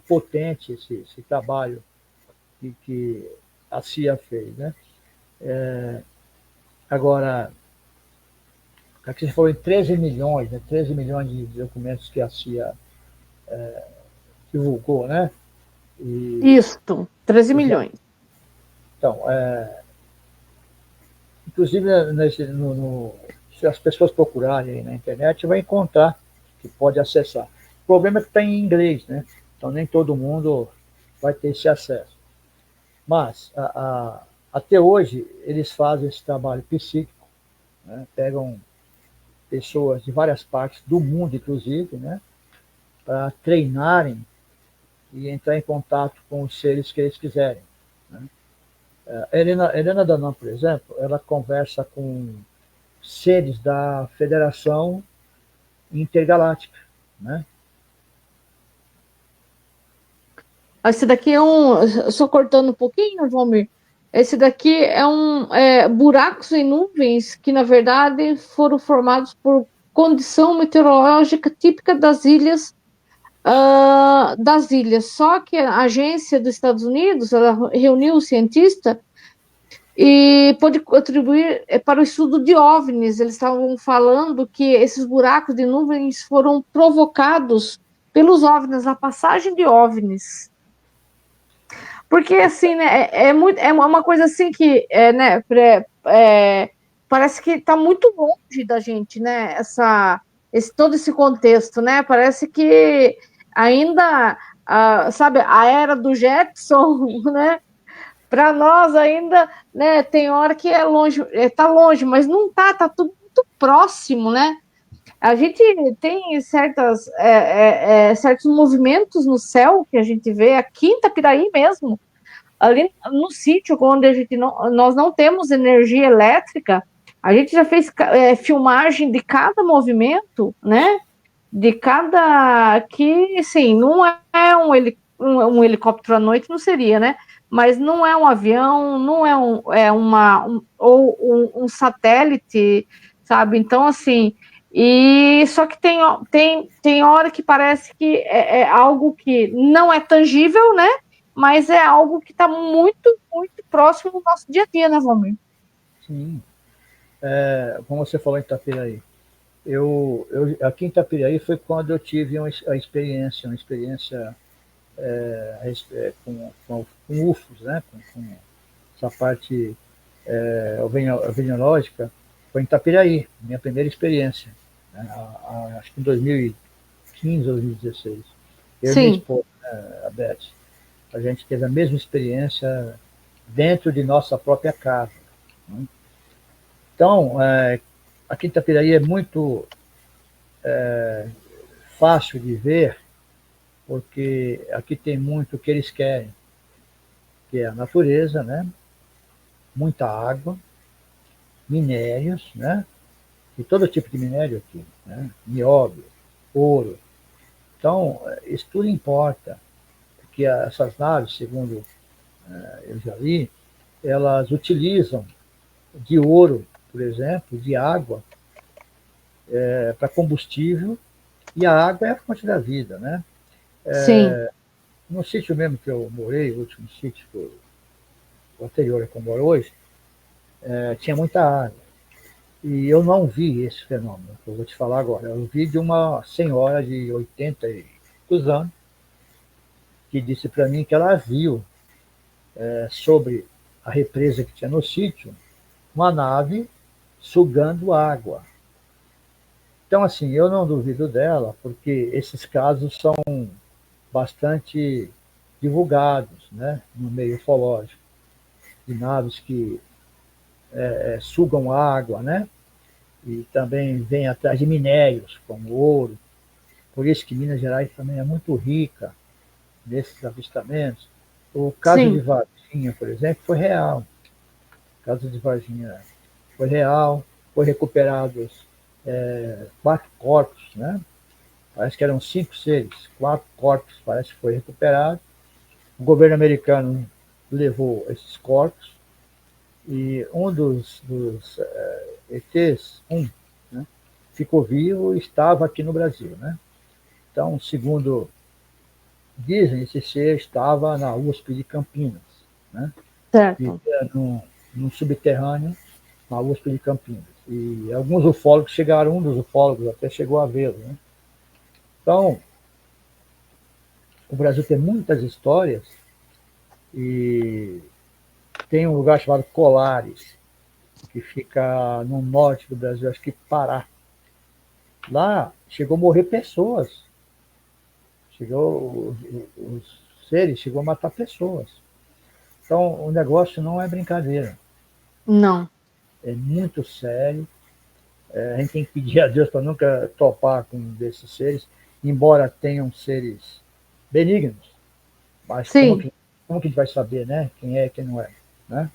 potente esse trabalho que a CIA fez, né? Agora, aqui você falou em 13 milhões, né? 13 milhões de documentos que a CIA divulgou, né? E, Isto. 13 milhões. então, inclusive, se as pessoas procurarem na internet, vai encontrar que pode acessar. O problema é que está em inglês, né? Então nem todo mundo vai ter esse acesso. Mas, até hoje, eles fazem esse trabalho psíquico, né? Pegam pessoas de várias partes do mundo, inclusive, né? Para treinarem e entrar em contato com os seres que eles quiserem, né? A Helena Danão, por exemplo, ela conversa com seres da Federação Intergaláctica, né? Esse daqui é só cortando um pouquinho, Valmir. Esse daqui buracos em nuvens que, na verdade, foram formados por condição meteorológica típica das ilhas. Só que a agência dos Estados Unidos, ela reuniu os cientistas e pode contribuir para o estudo de OVNIs. Eles estavam falando que esses buracos de nuvens foram provocados pelos OVNIs, a passagem de OVNIs. Porque, assim, né, é uma coisa assim que, né, parece que está muito longe da gente, né, todo esse contexto, né, parece que ainda, sabe, a era do Jetson, né, para nós ainda, né, tem hora que é longe, tá longe, mas não tá tudo muito próximo, né. A gente tem certos movimentos no céu que a gente vê, aqui em Itapiraí mesmo, ali no sítio onde nós não temos energia elétrica, a gente já fez filmagem de cada movimento, né? De cada que, sim, não é um helicóptero à noite, não seria, né? Mas não é um avião, não ou um satélite, sabe? Então, assim, e só que tem hora que parece que é algo que não é tangível, né? Mas é algo que está muito, muito próximo do nosso dia a dia, né, Valmir? Sim. Como você falou em Itapiraí, aqui em Itapiraí foi quando eu tive uma experiência com UFOs, né? Com essa parte ovinológica, foi em Itapiraí, minha primeira experiência, né? Acho que em 2015 ou 2016. Eu e minha Sim. esposa, né, a Beth, a gente teve a mesma experiência dentro de nossa própria casa, né? Então, aqui em Itapiraí é muito fácil de ver, porque aqui tem muito o que eles querem, que é a natureza, né? Muita água, minérios, né? E todo tipo de minério aqui, né? Nióbio, ouro. Então, isso tudo importa, porque essas naves, segundo eu já li, elas utilizam de ouro, por exemplo, de água, para combustível, e a água é a fonte da vida, né? Sim. No sítio mesmo que eu morei, o último sítio, o anterior a que eu moro hoje, tinha muita água. E eu não vi esse fenômeno, que eu vou te falar agora. Eu vi de uma senhora de 80 e poucos anos, que disse para mim que ela viu, sobre a represa que tinha no sítio, uma nave sugando água. Então, assim, eu não duvido dela, porque esses casos são bastante divulgados, né, no meio ufológico, de naves que sugam água, né, e também vêm atrás de minérios, como ouro. Por isso que Minas Gerais também é muito rica nesses avistamentos. O caso de Sim. Varginha, por exemplo, foi real. O caso de Varginha foi real, foi recuperados 4 corpos, né? Parece que eram 5 seres, 4 corpos parece que foi recuperado. O governo americano levou esses corpos e um dos ETs, né, ficou vivo e estava aqui no Brasil, né? Então, segundo dizem, esse ser estava na USP de Campinas, né? Certo. Vivia num subterrâneo na USP de Campinas. E alguns ufólogos chegaram, um dos ufólogos até chegou a vê-lo, né? Então, o Brasil tem muitas histórias e tem um lugar chamado Colares, que fica no norte do Brasil, acho que Pará. Lá chegou a morrer pessoas. Os seres chegou a matar pessoas. Então, o negócio não é brincadeira. Não. É muito sério. A gente tem que pedir a Deus para nunca topar com um desses seres, embora tenham seres benignos. Mas como Sim. que a gente vai saber, né? Quem é e quem não é, né?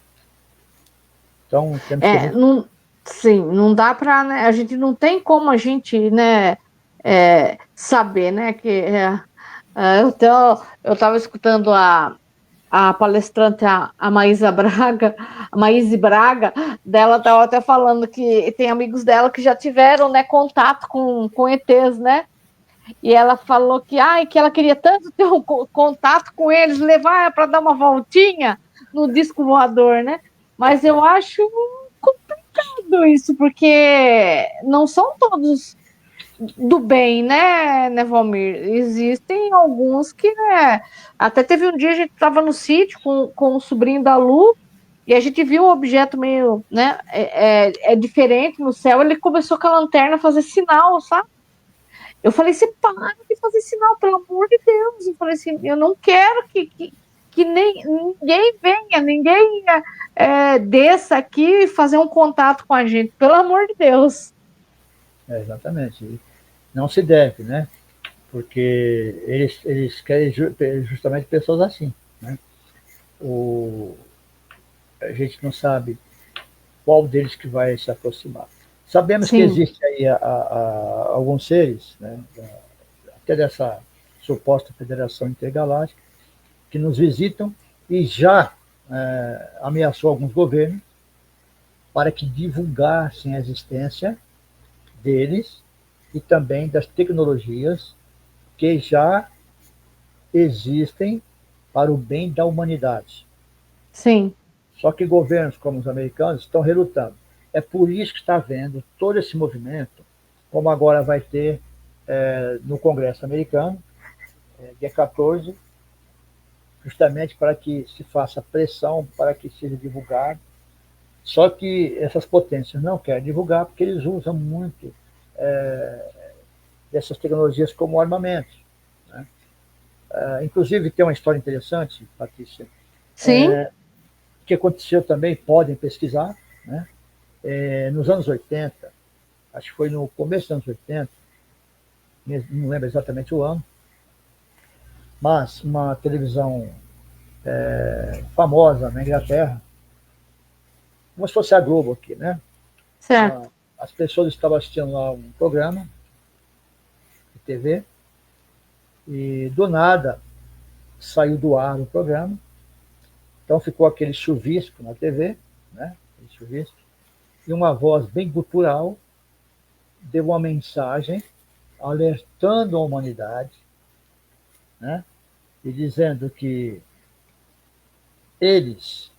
Então, temos que ter muito... Não, Sim, não dá para, né, a gente não tem como a gente, né, saber, né, eu estava escutando a palestrante, a Maísa Braga, a Maíse Braga, dela estava até falando que tem amigos dela que já tiveram, né, contato com ETs, né? E ela falou que, ai, que ela queria tanto ter um contato com eles, levar para dar uma voltinha no disco voador, né? Mas eu acho complicado isso, porque não são todos do bem, né, Valmir? Existem alguns que, né, até teve um dia a gente estava no sítio com o sobrinho da Lu e a gente viu um objeto meio, né, diferente no céu, ele começou com a lanterna a fazer sinal, sabe? Eu falei, você para de fazer sinal, pelo amor de Deus. Eu falei assim, eu não quero que ninguém venha, ninguém desça aqui e fazer um contato com a gente, pelo amor de Deus. Exatamente. E não se deve, né? Porque eles querem justamente pessoas assim, né? O, a gente não sabe qual deles que vai se aproximar. Sabemos que Sim, existe aí alguns seres, né, até dessa suposta Federação Intergaláctica, que nos visitam e já ameaçou alguns governos para que divulgassem a existência deles e também das tecnologias que já existem para o bem da humanidade. sim, Só que governos como os americanos estão relutando. É por isso que está havendo todo esse movimento, como agora vai ter no Congresso americano, dia 14, justamente para que se faça pressão para que seja divulgado. Só que essas potências não querem divulgar porque eles usam muito dessas tecnologias como armamento. Né? Inclusive, tem uma história interessante, Patrícia, sim, que aconteceu também, podem pesquisar, né? Nos anos 80, acho que foi no começo dos anos 80, não lembro exatamente o ano, mas uma televisão famosa na Inglaterra, como se fosse a Globo aqui, né? certo. As pessoas estavam assistindo lá um programa de TV e do nada saiu do ar o programa, então ficou aquele chuvisco na TV, né? Aquele chuvisco, e uma voz bem gutural deu uma mensagem alertando a humanidade, né? E dizendo que eles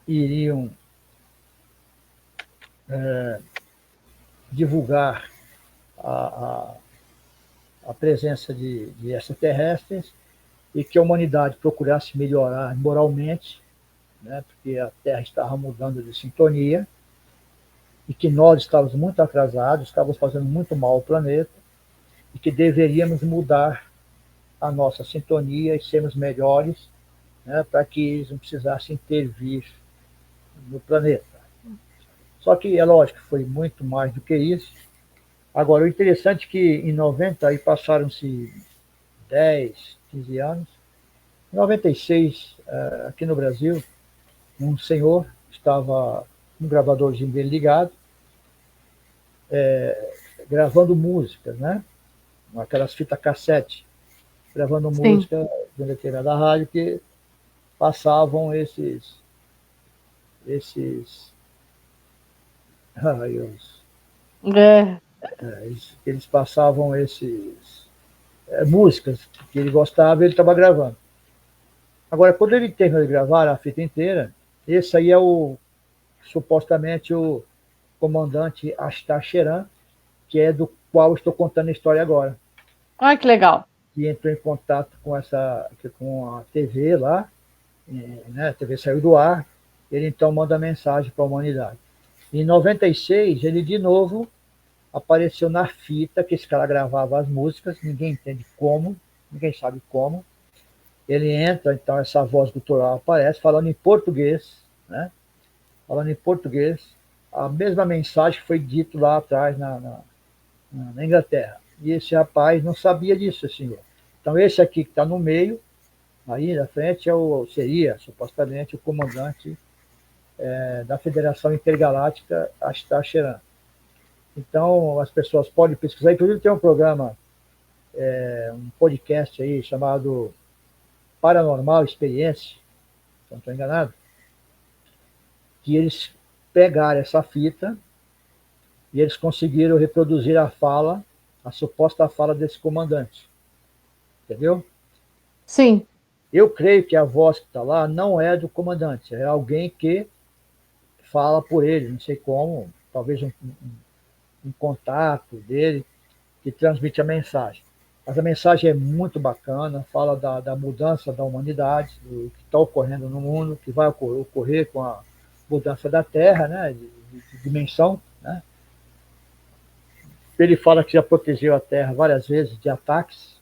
iriam divulgar a, a presença de extraterrestres e que a humanidade procurasse melhorar moralmente, né, porque a Terra estava mudando de sintonia e que nós estávamos muito atrasados, estávamos fazendo muito mal ao planeta e que deveríamos mudar a nossa sintonia e sermos melhores, né, para que eles não precisassem intervir no planeta. Só que é lógico, foi muito mais do que isso. Agora, o interessante é que em 90 aí passaram-se 10, 15 anos. Em 96, aqui no Brasil, um senhor estava com um gravadorzinho dele ligado, gravando músicas, né? Aquelas fitas cassete, gravando Sim. música de uma determinada rádio que passavam esses raios, É, eles passavam esses músicas que ele gostava e ele estava gravando. Agora, quando ele terminou de gravar a fita inteira, esse aí é supostamente o comandante Astar Sheran, que é do qual estou contando a história agora, olha que legal. que entrou em contato com a TV lá, né? A TV saiu do ar, ele então manda mensagem para a humanidade. Em 96, ele de novo apareceu na fita, que esse cara gravava as músicas, ninguém entende como, ninguém sabe como. Ele entra, então essa voz gutural aparece, falando em português, né? Falando em português, a mesma mensagem que foi dito lá atrás na Inglaterra. E esse rapaz não sabia disso, senhor. Então esse aqui que está no meio, aí na frente, seria supostamente o comandante da Federação Intergaláctica Ashtar-Sheran. Então, as pessoas podem pesquisar. Inclusive, tem um programa, um podcast aí chamado Paranormal Experiência, se não estou enganado, que eles pegaram essa fita e eles conseguiram reproduzir a fala, a suposta fala desse comandante. Entendeu? Sim. Eu creio que a voz que está lá não é do comandante, é alguém que fala por ele, não sei como, talvez um contato dele que transmite a mensagem. Mas a mensagem é muito bacana, fala da mudança da humanidade, do que está ocorrendo no mundo, que vai ocorrer com a mudança da Terra, né, de dimensão. Né? Ele fala que já protegeu a Terra várias vezes de ataques.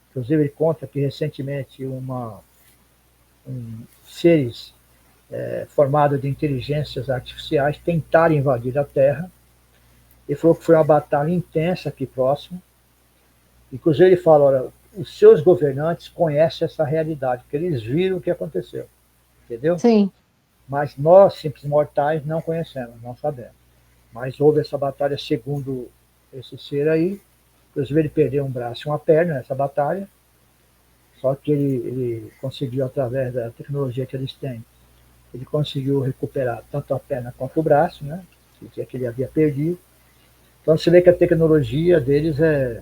Inclusive, ele conta que recentemente seres formados de inteligências artificiais tentaram invadir a Terra. Ele falou que foi uma batalha intensa aqui próximo. Inclusive, ele fala, olha, os seus governantes conhecem essa realidade, porque eles viram o que aconteceu. Entendeu? Sim. Mas nós, simples mortais, não conhecemos, não sabemos. Mas houve essa batalha segundo esse ser aí. Inclusive, ele perdeu um braço e uma perna nessa batalha. Só que ele conseguiu, através da tecnologia que eles têm, ele conseguiu recuperar tanto a perna quanto o braço, né? Que ele havia perdido. Então, você vê que a tecnologia deles é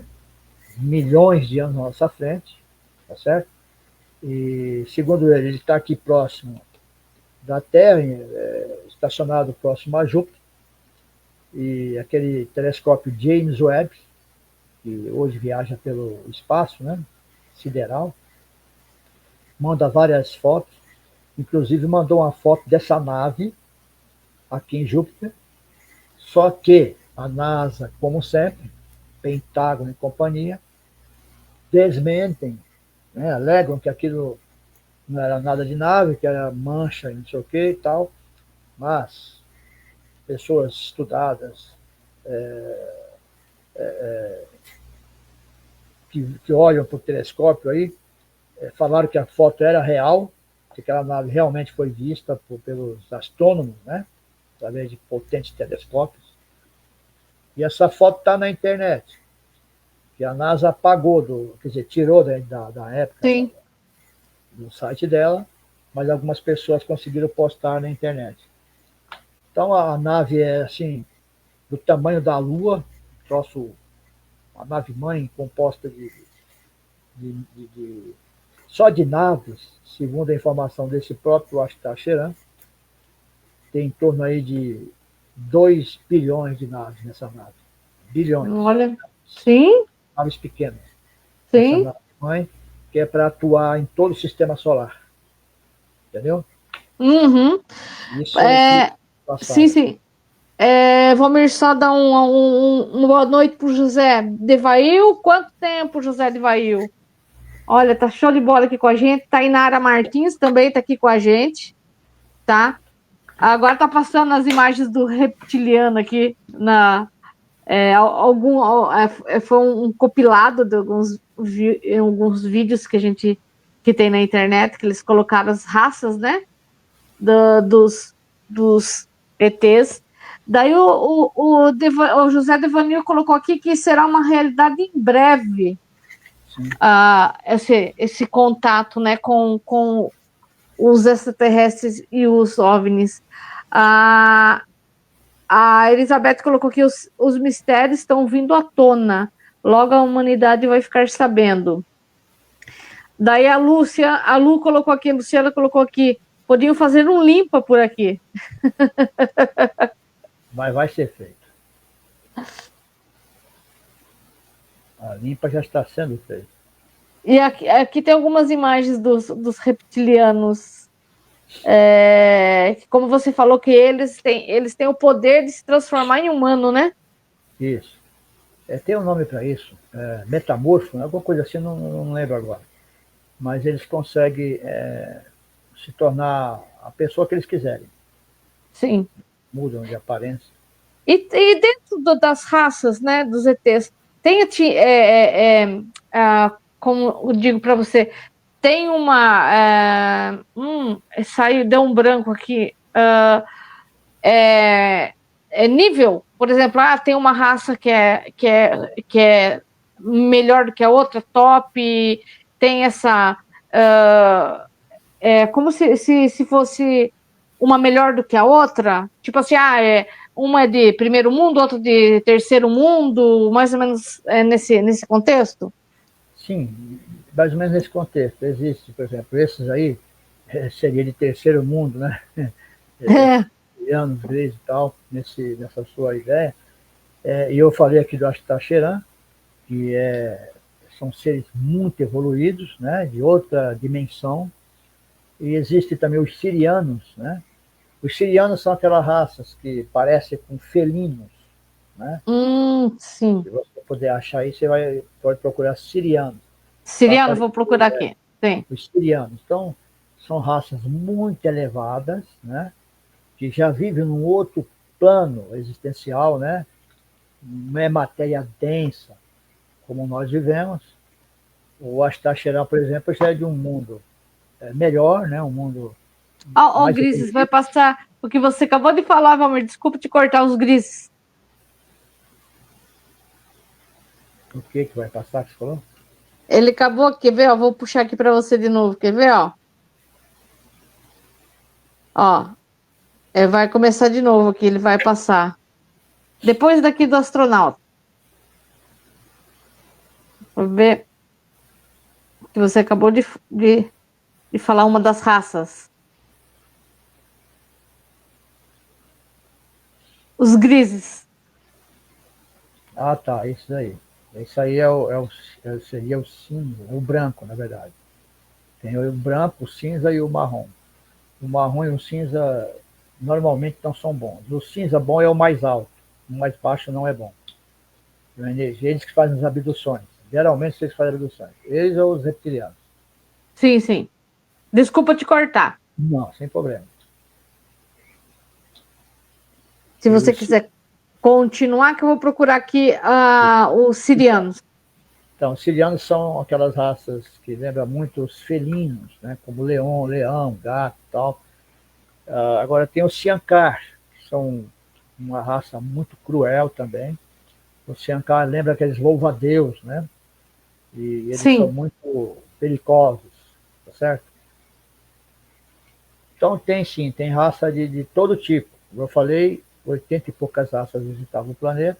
milhões de anos à nossa frente, tá certo? E, segundo ele está aqui próximo da Terra, estacionado próximo a Júpiter, e aquele telescópio James Webb, que hoje viaja pelo espaço, né, sideral, manda várias fotos, inclusive mandou uma foto dessa nave aqui em Júpiter, só que a NASA, como sempre, Pentágono e companhia, desmentem, né, alegam que aquilo não era nada de nave, que era mancha e não sei o que e tal, mas pessoas estudadas que olham para o telescópio aí, falaram que a foto era real, que aquela nave realmente foi vista pelos astrônomos, né, através de potentes telescópios. E essa foto está na internet, que a NASA apagou, quer dizer, tirou da época. Sim. No site dela, mas algumas pessoas conseguiram postar na internet. Então a nave é assim, do tamanho da Lua, uma nave mãe composta só de naves, segundo a informação desse próprio Ashtar-Sheran, tem em torno aí de 2 bilhões de naves nessa nave. Bilhões. Olha, sim. Naves pequenas. Sim. Essa nave mãe, que é para atuar em todo o sistema solar. Entendeu? Uhum. Isso é sim, sim. Vamos só dar uma boa noite para o José Devail. Quanto tempo, José Devail? Olha, tá show de bola aqui com a gente. Tainara Martins também tá aqui com a gente, tá? Agora tá passando as imagens do reptiliano aqui foi um compilado de alguns vídeos que tem na internet, que eles colocaram as raças, né? Dos ETs. Daí o José Devanil colocou aqui que será uma realidade em breve, esse contato, né, com os extraterrestres e os OVNIs. A Elizabeth colocou que os mistérios estão vindo à tona, logo a humanidade vai ficar sabendo. Daí a Lu colocou aqui, a Luciana colocou aqui, podiam fazer um limpa por aqui. Mas vai ser feito. A limpa já está sendo feita. E aqui tem algumas imagens dos reptilianos. Como você falou, que eles têm o poder de se transformar em humano, né? Isso. Tem um nome para isso. Metamorfo, alguma coisa assim, não lembro agora. Mas eles conseguem se tornar a pessoa que eles quiserem. Sim. Mudam de aparência. E dentro das raças, né, dos ETs, como eu digo para você, tem deu um branco aqui, nível. Por exemplo, tem uma raça que é melhor do que a outra, top, tem essa... como se fosse uma melhor do que a outra. Tipo assim, uma é de primeiro mundo, outra de terceiro mundo, mais ou menos nesse contexto? Sim, mais ou menos nesse contexto. Existe, por exemplo, esses aí seria de terceiro mundo, né? Anos, gregos e tal, nessa sua ideia. E eu falei aqui do Astaxerã, que são seres muito evoluídos, né? De outra dimensão. E existe também os sirianos, né? Os sirianos são aquelas raças que parecem com felinos, né? Sim. Se você puder achar aí, você pode procurar sirianos. Siriano, vou procurar aqui. Sim. Os sirianos. Então, são raças muito elevadas, né? Que já vivem num outro plano existencial, né? Não é matéria densa como nós vivemos. O Astaxerã, por exemplo, já é de um mundo melhor, né? Um mundo mais Grises, vai passar o que você acabou de falar, Valmir. Desculpa te cortar os grises. O que vai passar, que você falou? Ele acabou, quer ver? Vou puxar aqui para você de novo, quer ver? Vai começar de novo aqui, ele vai passar. Depois daqui do astronauta. Vou ver que você acabou de falar uma das raças. Os grises. Tá, isso aí. Isso aí seria o cinza, o branco, na verdade. Tem o branco, o cinza e o marrom. O marrom e o cinza normalmente não são bons. O cinza bom é o mais alto, o mais baixo não é bom. Eles que fazem as abduções. Geralmente eles fazem abduções. Eles ou os reptilianos. Sim, sim. Desculpa te cortar. Não, sem problema. Se você quiser continuar, que eu vou procurar aqui os sirianos. Então, os sirianos são aquelas raças que lembram muito os felinos, né? Como leão, gato e tal. Agora tem os Siankar, que são uma raça muito cruel também. O Siankar lembra aqueles louva-a-Deus, né? E eles são muito belicosos, tá certo? Então tem raça de todo tipo. Como eu falei, 80 e poucas raças visitavam o planeta,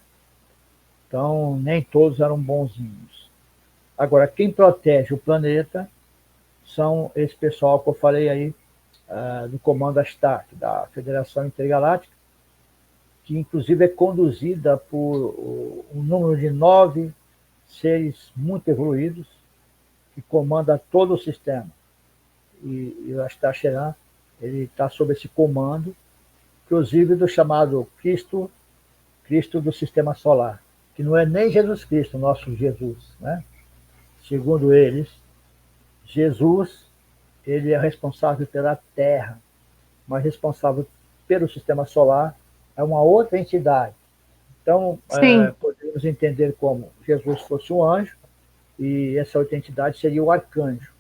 então nem todos eram bonzinhos. Agora, quem protege o planeta são esse pessoal que eu falei aí, do Comando Astark, da Federação Intergaláctica, que inclusive é conduzida por um número de 9 seres muito evoluídos, que comanda todo o sistema. E o Astaxerã, ele está sob esse comando, inclusive do chamado Cristo do Sistema Solar, que não é nem Jesus Cristo, nosso Jesus, né? Segundo eles, Jesus, ele é responsável pela Terra, mas responsável pelo Sistema Solar é uma outra entidade. Então, podemos entender como Jesus fosse um anjo e essa outra entidade seria o arcanjo,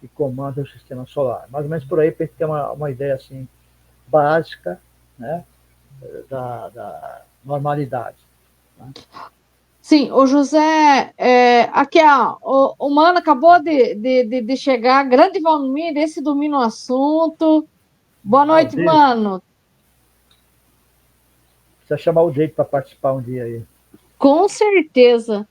que comanda o Sistema Solar. Mais ou menos por aí, para a gente ter uma ideia assim, básica, né, da normalidade. Né? Sim, o José, aqui o Mano acabou de chegar, grande Valmir, esse domina o assunto. Boa noite, Mano. Precisa chamar o jeito para participar um dia aí. Com certeza.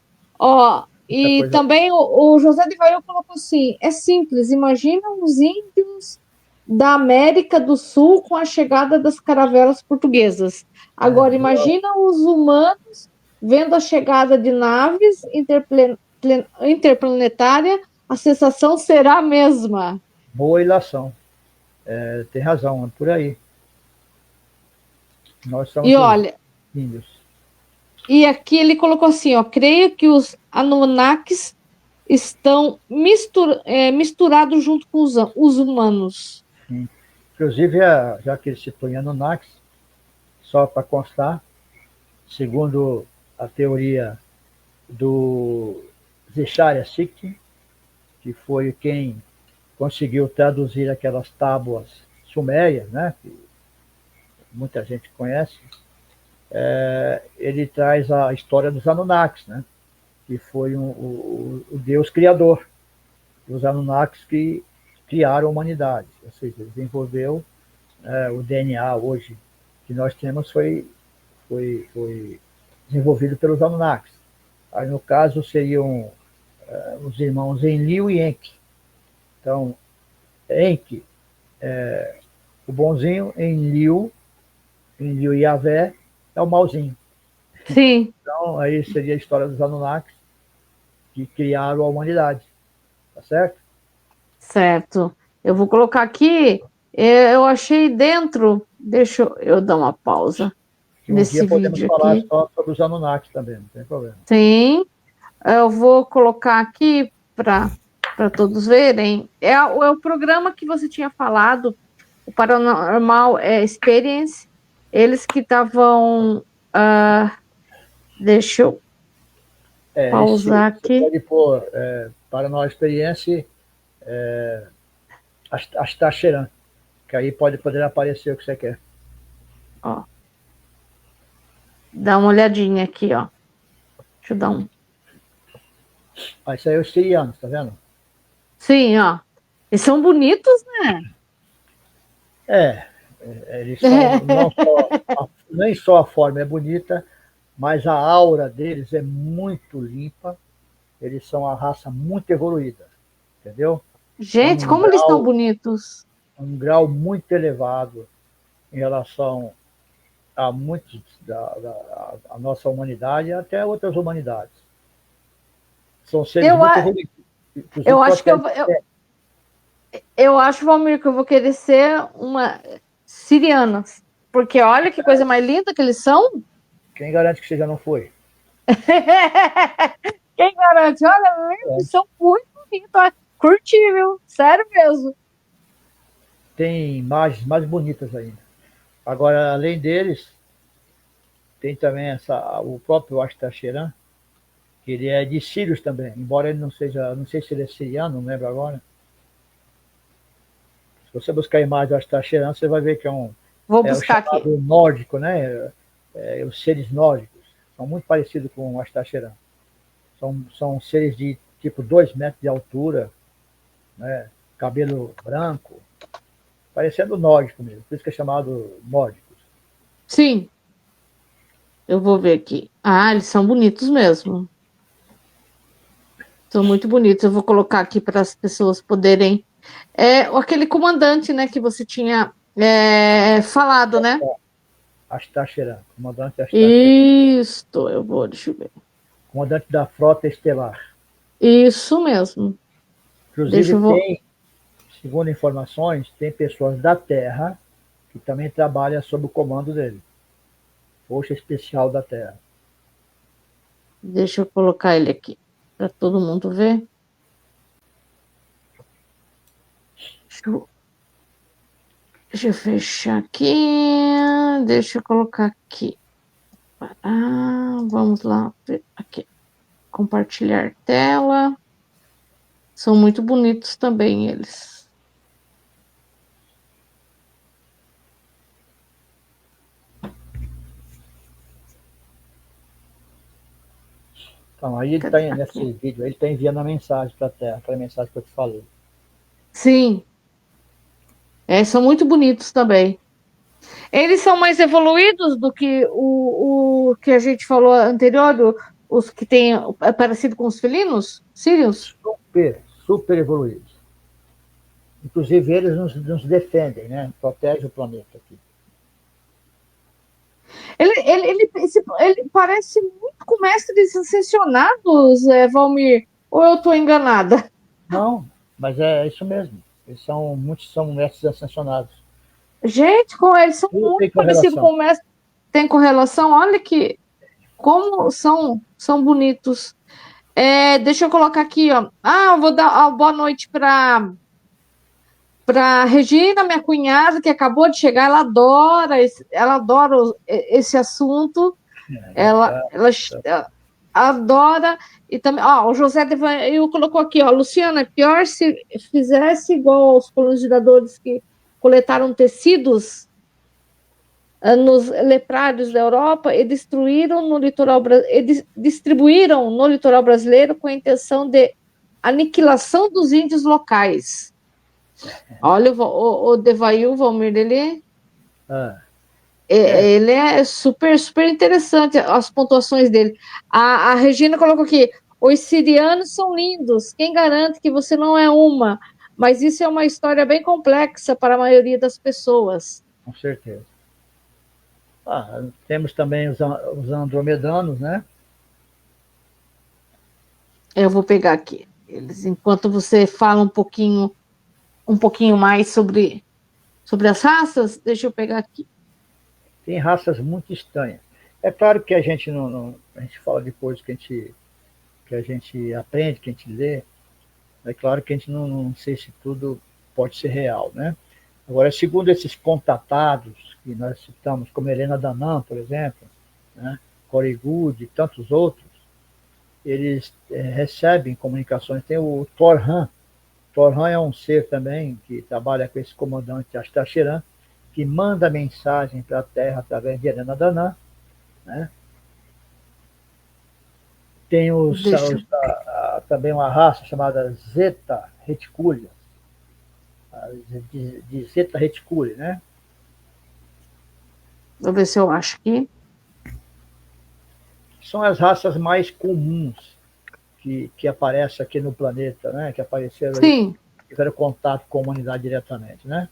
E também o José de Vaiô colocou assim, é simples, imagina os índios da América do Sul com a chegada das caravelas portuguesas. Agora, imagina os humanos vendo a chegada de naves interplanetárias, a sensação será a mesma. Boa ilação. Tem razão, é por aí. Nós somos índios. E aqui ele colocou assim, creio que os Anunnakis estão misturados junto com os humanos. Sim. Inclusive, já que ele citou em Anunnakis, só para constar, segundo a teoria do Zecharia Sitchin, que foi quem conseguiu traduzir aquelas tábuas sumérias, né, que muita gente conhece, ele traz a história dos Anunnakis, né? Que foi o Deus criador, os Anunnakis que criaram a humanidade, ou seja, desenvolveu o DNA hoje que nós temos foi desenvolvido pelos Anunnakis. Aí, no caso, seriam os irmãos Enlil e Enki. Então, Enki é o bonzinho, Enlil e Yahvé é o malzinho. Sim. Então, aí seria a história dos Anunnakis que criaram a humanidade. Tá certo? Certo. Eu vou colocar aqui. Eu achei dentro. Deixa eu dar uma pausa Que um dia nesse podemos vídeo falar aqui. só sobre os Anunnakis também, não tem problema. Sim. Eu vou colocar aqui para todos verem. É o programa que você tinha falado, o Paranormal Experience. Eles que estavam. Deixa eu pausar Você aqui. pode pôr para nós experiência Astacheran, que aí poder aparecer o que você quer. Ó. Dá uma olhadinha aqui, ó. Deixa eu dar um. Isso aí é os sirianos, tá vendo? Sim, ó. Eles são bonitos, né? Eles são nem só a forma é bonita, mas a aura deles é muito limpa. Eles são uma raça muito evoluída, entendeu? Gente, como eles estão bonitos. Um grau muito elevado em relação a muitos a nossa humanidade e até outras humanidades. São seres muito evoluídos. Eu acho que eu acho, Valmir, que eu vou querer ser uma siriana. Porque olha que coisa mais linda que eles são. Quem garante que você já não foi? Quem garante? Olha, eles são muito bonitos. Curti, viu? Sério mesmo. Tem imagens mais bonitas ainda. Agora, além deles, tem também o próprio Astacheran, que ele é de Sírios também, embora ele não seja, não sei se ele é siriano, não lembro agora. Se você buscar a imagem do Astacheran, você vai ver que Vou buscar o chamado aqui. nórdico, né? Os seres nórdicos são muito parecidos com o Astacheran. São seres de tipo 2 metros de altura, né? Cabelo branco, parecendo nórdico mesmo, por isso que é chamado nórdicos. Sim. Eu vou ver aqui. Ah, eles são bonitos mesmo. São muito bonitos. Eu vou colocar aqui para as pessoas poderem. Aquele comandante, né, que você tinha falado, né? Astacheran, comandante Astacheran. Isto, deixa eu ver. Comandante da Frota Estelar. Isso mesmo. Inclusive tem, segundo informações, tem pessoas da Terra que também trabalham sob o comando dele. Força Especial da Terra. Deixa eu colocar ele aqui para todo mundo ver. Deixa eu fechar aqui. Deixa eu colocar aqui. Vamos lá. Aqui. Compartilhar tela. São muito bonitos também eles. Então, aí ele está nesse vídeo, ele está enviando a mensagem para a Terra, aquela mensagem que eu te falei. Sim. São muito bonitos também. Eles são mais evoluídos do que o que a gente falou anterior, os que têm parecido com os felinos, sírios? Super evoluídos. Inclusive, eles nos defendem, né? Protegem o planeta aqui. Ele parece muito com mestres ascensionados, Valmir. Ou eu estou enganada? Não, mas é isso mesmo. Muitos são mestres ascensionados. Gente, eles são muito parecidos com o mestre. Tem correlação? Olha que como são bonitos. Deixa eu colocar aqui, ó. Eu vou dar boa noite para Regina, minha cunhada, que acabou de chegar. Ela adora esse assunto. Ela adora. E também, o José eu colocou aqui, ó, Luciana, é pior se fizesse igual aos colonizadores que coletaram tecidos nos leprários da Europa e distribuíram no litoral brasileiro com a intenção de aniquilação dos índios locais. Olha, o Devail, o Valmir, Ah, ele é super, super interessante, as pontuações dele. A Regina colocou aqui, os sirianos são lindos, quem garante que você não é uma? Mas isso é uma história bem complexa para a maioria das pessoas. com certeza. Temos também os andromedanos, né? Eu vou pegar aqui eles, enquanto você fala um pouquinho mais sobre as raças, deixa eu pegar aqui. Tem raças muito estranhas. É claro que a gente a gente fala depois que a gente aprende, que a gente lê. É claro que a gente não sei se tudo pode ser real, né? Agora, segundo esses contatados que nós citamos, como Helena Danã, por exemplo, né? Corey Goode e tantos outros, eles recebem comunicações. Tem o Torhan. Torhan é um ser também que trabalha com esse comandante Astacheran, que manda mensagem para a Terra através de Helena Danã, né? Tem também uma raça chamada Zeta Reticulia, de Zeta Reticuli, né? Vou ver se eu acho aqui. São as raças mais comuns que aparecem aqui no planeta, né? Que apareceram aí, Sim. tiveram contato com a humanidade diretamente, né?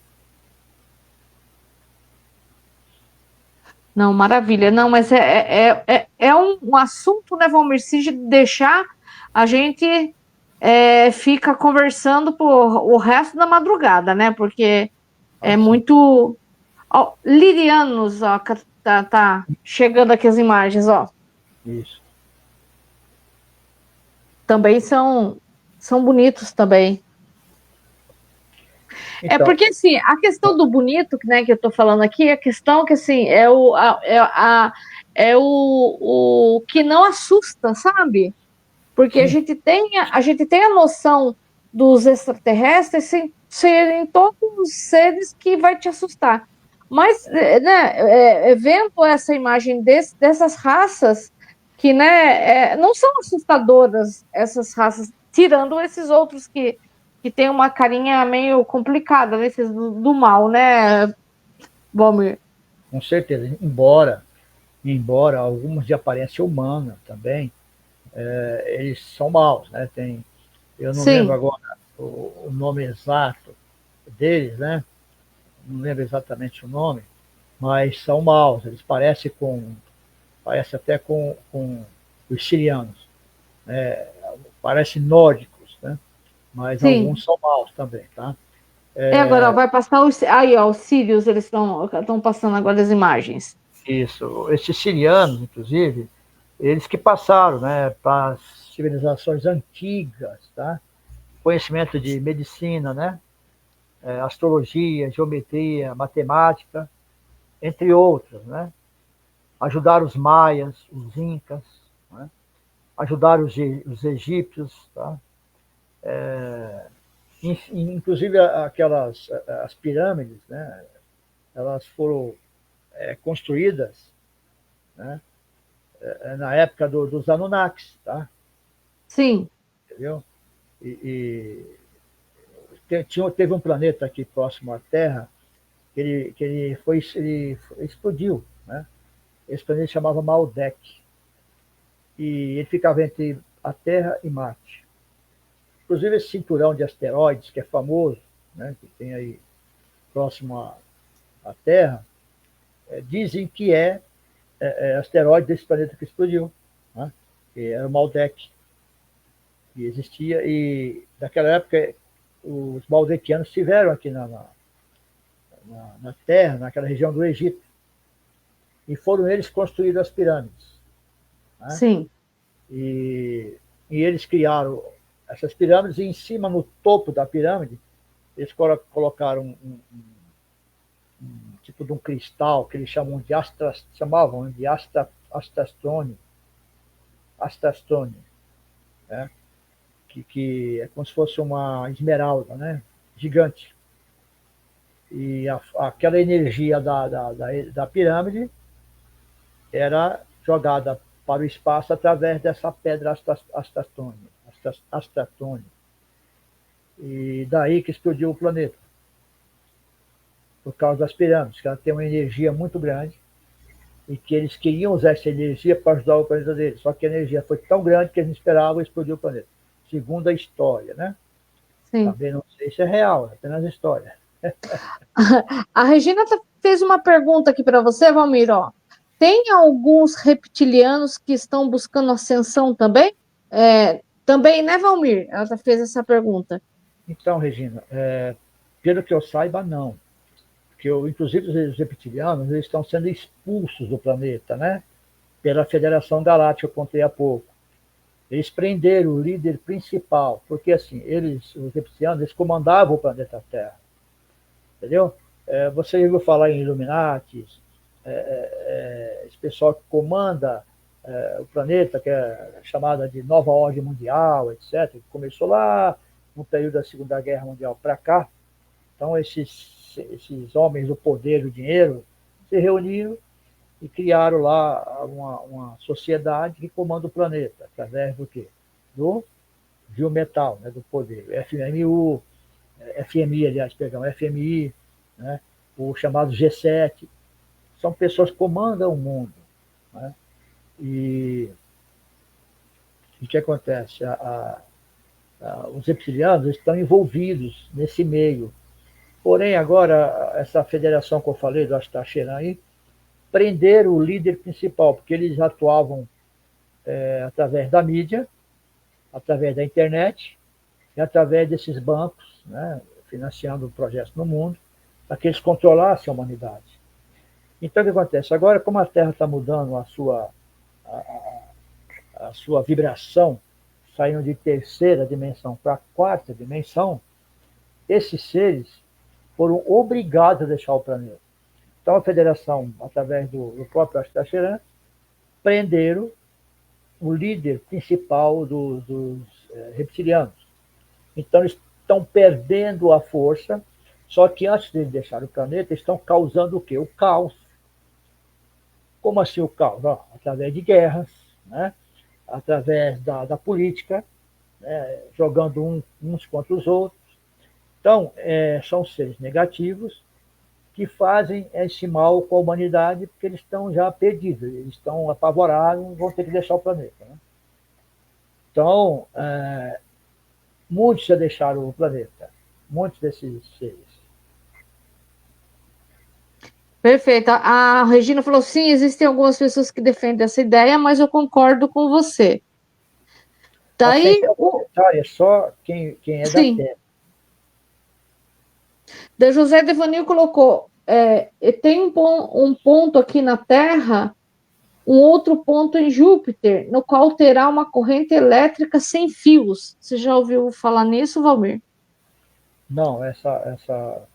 Não, maravilha. Não, mas é um assunto, né, Valmir, se deixar, a gente fica conversando por o resto da madrugada, né? Porque é Assim, muito. Ó, Lirianos, ó, tá chegando aqui as imagens, ó. isso. Também são bonitos também. É Então, porque, assim, a questão do bonito, né, que eu tô falando aqui, a questão que, assim, é o que não assusta, sabe? Porque a sim, gente tem a noção dos extraterrestres serem todos seres que vai te assustar. Mas, né, vendo essa imagem dessas raças, que, né, não são assustadoras, essas raças, tirando esses outros que tem uma carinha meio complicada, né, esses do mal, né, Valmir? com certeza. Embora alguns de aparência humana também, eles são maus, né? Eu não lembro Sim, agora o nome exato deles, né? Não lembro exatamente o nome, mas são maus. Eles parece até com os sirianos, né? Parecem nórdicos, né? Mas sim. alguns são maus também, tá? Agora, ó, vai passar aí, ó, os Sírios, eles estão passando agora as imagens. Isso. Esses sirianos, inclusive, eles que passaram, né, para as civilizações antigas, tá? Conhecimento de medicina, né? Astrologia, geometria, matemática, entre outros, né? Ajudaram os maias, os incas, né? Ajudaram os egípcios, tá? Inclusive aquelas as pirâmides, né? Elas foram construídas, né? Na época dos Anunnakis, tá? Sim, Entendeu? E teve um planeta aqui próximo à Terra ele explodiu, né? Esse planeta chamava Maldek e ele ficava entre a Terra e Marte. Inclusive esse cinturão de asteroides que é famoso, né? Que tem aí próximo à Terra, dizem que é asteroide desse planeta que explodiu, né? Que era o Maldek, que existia e naquela época os maldequianos estiveram aqui na Terra, naquela região do Egito, e foram eles que construíram as pirâmides, né? sim, E, e eles criaram essas pirâmides e em cima, no topo da pirâmide, eles colocaram um tipo de um cristal que eles chamavam de astrastone, né? Que é como se fosse uma esmeralda, né? Gigante. E aquela energia da pirâmide era jogada para o espaço através dessa pedra astratônia. E daí que explodiu o planeta. Por causa das pirâmides, que ela tem uma energia muito grande e que eles queriam usar essa energia para ajudar o planeta deles. Só que a energia foi tão grande que eles não esperavam explodir o planeta. Segundo a história, né? Sim. Também não sei se é real, é apenas história. A Regina fez uma pergunta aqui para você, Valmir, ó. Tem alguns reptilianos que estão buscando ascensão também? Também, né, Valmir? Ela fez essa pergunta. Então, Regina, pelo que eu saiba, não. Porque, inclusive, os reptilianos eles estão sendo expulsos do planeta, né? Pela Federação Galáctica, eu contei há pouco. Eles prenderam o líder principal, porque assim, os reptilianos, eles comandavam o planeta Terra. Entendeu? Você já ouviu falar em Illuminati, esse pessoal que comanda o planeta, que é chamada de Nova Ordem Mundial, etc., que começou lá no período da Segunda Guerra Mundial para cá. Então, esses homens do poder, do dinheiro, se reuniram e criaram lá uma sociedade que comanda o planeta, através do quê? Do biometal, né, do poder. FMI, aliás, perdão, FMI, né, o chamado G7. São pessoas que comandam o mundo. Né? E o que acontece? Os reptilianos estão envolvidos nesse meio. Porém, agora, essa federação que eu falei, do Astacheran aí, prenderam o líder principal, porque eles atuavam através da mídia, através da internet e através desses bancos, né, financiando projetos no mundo, para que eles controlassem a humanidade. Então, o que acontece? Agora, como a Terra está mudando a sua vibração, saindo de terceira dimensão para a quarta dimensão, esses seres foram obrigados a deixar o planeta. Então, a federação, através do próprio Astacheran, prenderam o líder principal dos reptilianos. Então, eles estão perdendo a força, só que antes de deixar o planeta, estão causando o quê? O caos. Como assim o caos? Através de guerras, né? Através da política, né? Jogando uns contra os outros. Então, são seres negativos que fazem esse mal com a humanidade porque eles estão já perdidos, eles estão apavorados, vão ter que deixar o planeta. Né? Então, muitos já deixaram o planeta, muitos desses seres. Perfeito. A Regina falou, sim, existem algumas pessoas que defendem essa ideia, mas eu concordo com você. Daí, é só quem é da Terra. Da José Devanil colocou, tem um ponto aqui na Terra, um outro ponto em Júpiter, no qual terá uma corrente elétrica sem fios. Você já ouviu falar nisso, Valmir? Não, essa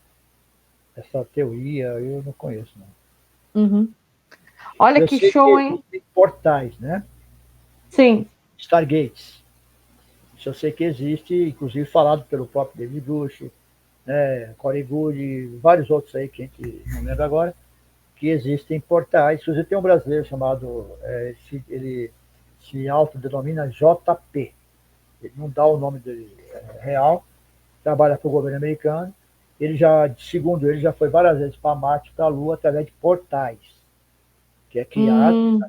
teoria eu não conheço, não. Uhum. Olha que show, hein? Tem portais, né? Sim. Stargates. Isso eu sei que existe, inclusive falado pelo próprio David Grush, né, Corey Gould, vários outros aí que a gente não lembra agora, que existem portais. Inclusive tem um brasileiro chamado, ele se autodenomina JP. Ele não dá o nome dele real, trabalha para o governo americano. Ele já, segundo ele, já foi várias vezes para Marte, para a Lua, através de portais, que é criado.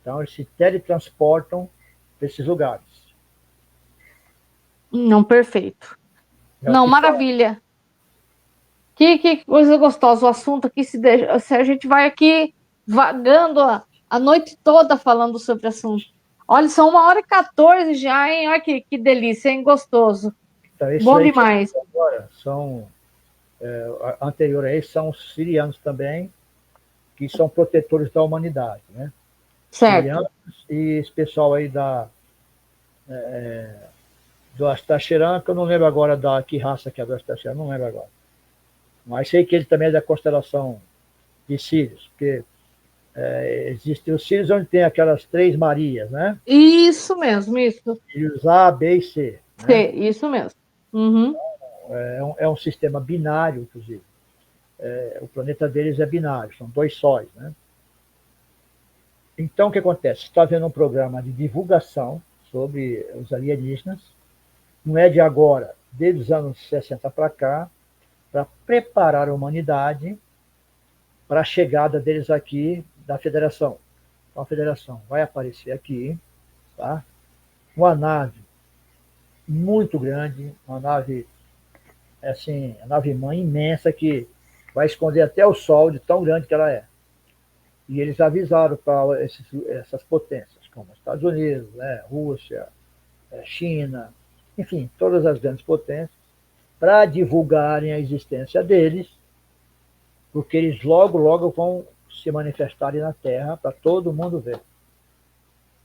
Então, eles se teletransportam para esses lugares. Não, perfeito. Não, maravilha. Que coisa gostosa. O assunto aqui, se a gente vai aqui vagando a noite toda falando sobre o assunto. Olha, são 1h14 já, hein? Olha que delícia, hein? Gostoso. Então, bom demais. Agora anterior a eles são os sirianos também, que são protetores da humanidade, né? Certo. Sirianos e esse pessoal aí do Astacheran, que eu não lembro agora que raça que é do Astacheran, não lembro agora. Mas sei que ele também é da constelação de Sírios, porque existem os Sírios onde tem aquelas 3 Marias, né? Isso mesmo, isso. Sírios A, B e C. Né? C, isso mesmo. Uhum. é um sistema binário, inclusive. O planeta deles é binário, são 2 sóis, né? Então, o que acontece? Está havendo um programa de divulgação sobre os alienígenas, não é de agora, desde os anos 60 para cá, para preparar a humanidade para a chegada deles aqui da Federação. Então, a Federação vai aparecer aqui, tá? Uma nave muito grande, uma nave, assim, a nave-mãe imensa que vai esconder até o Sol de tão grande que ela é. E eles avisaram para essas potências, como Estados Unidos, né, Rússia, China, enfim, todas as grandes potências, para divulgarem a existência deles, porque eles logo, logo vão se manifestarem na Terra para todo mundo ver.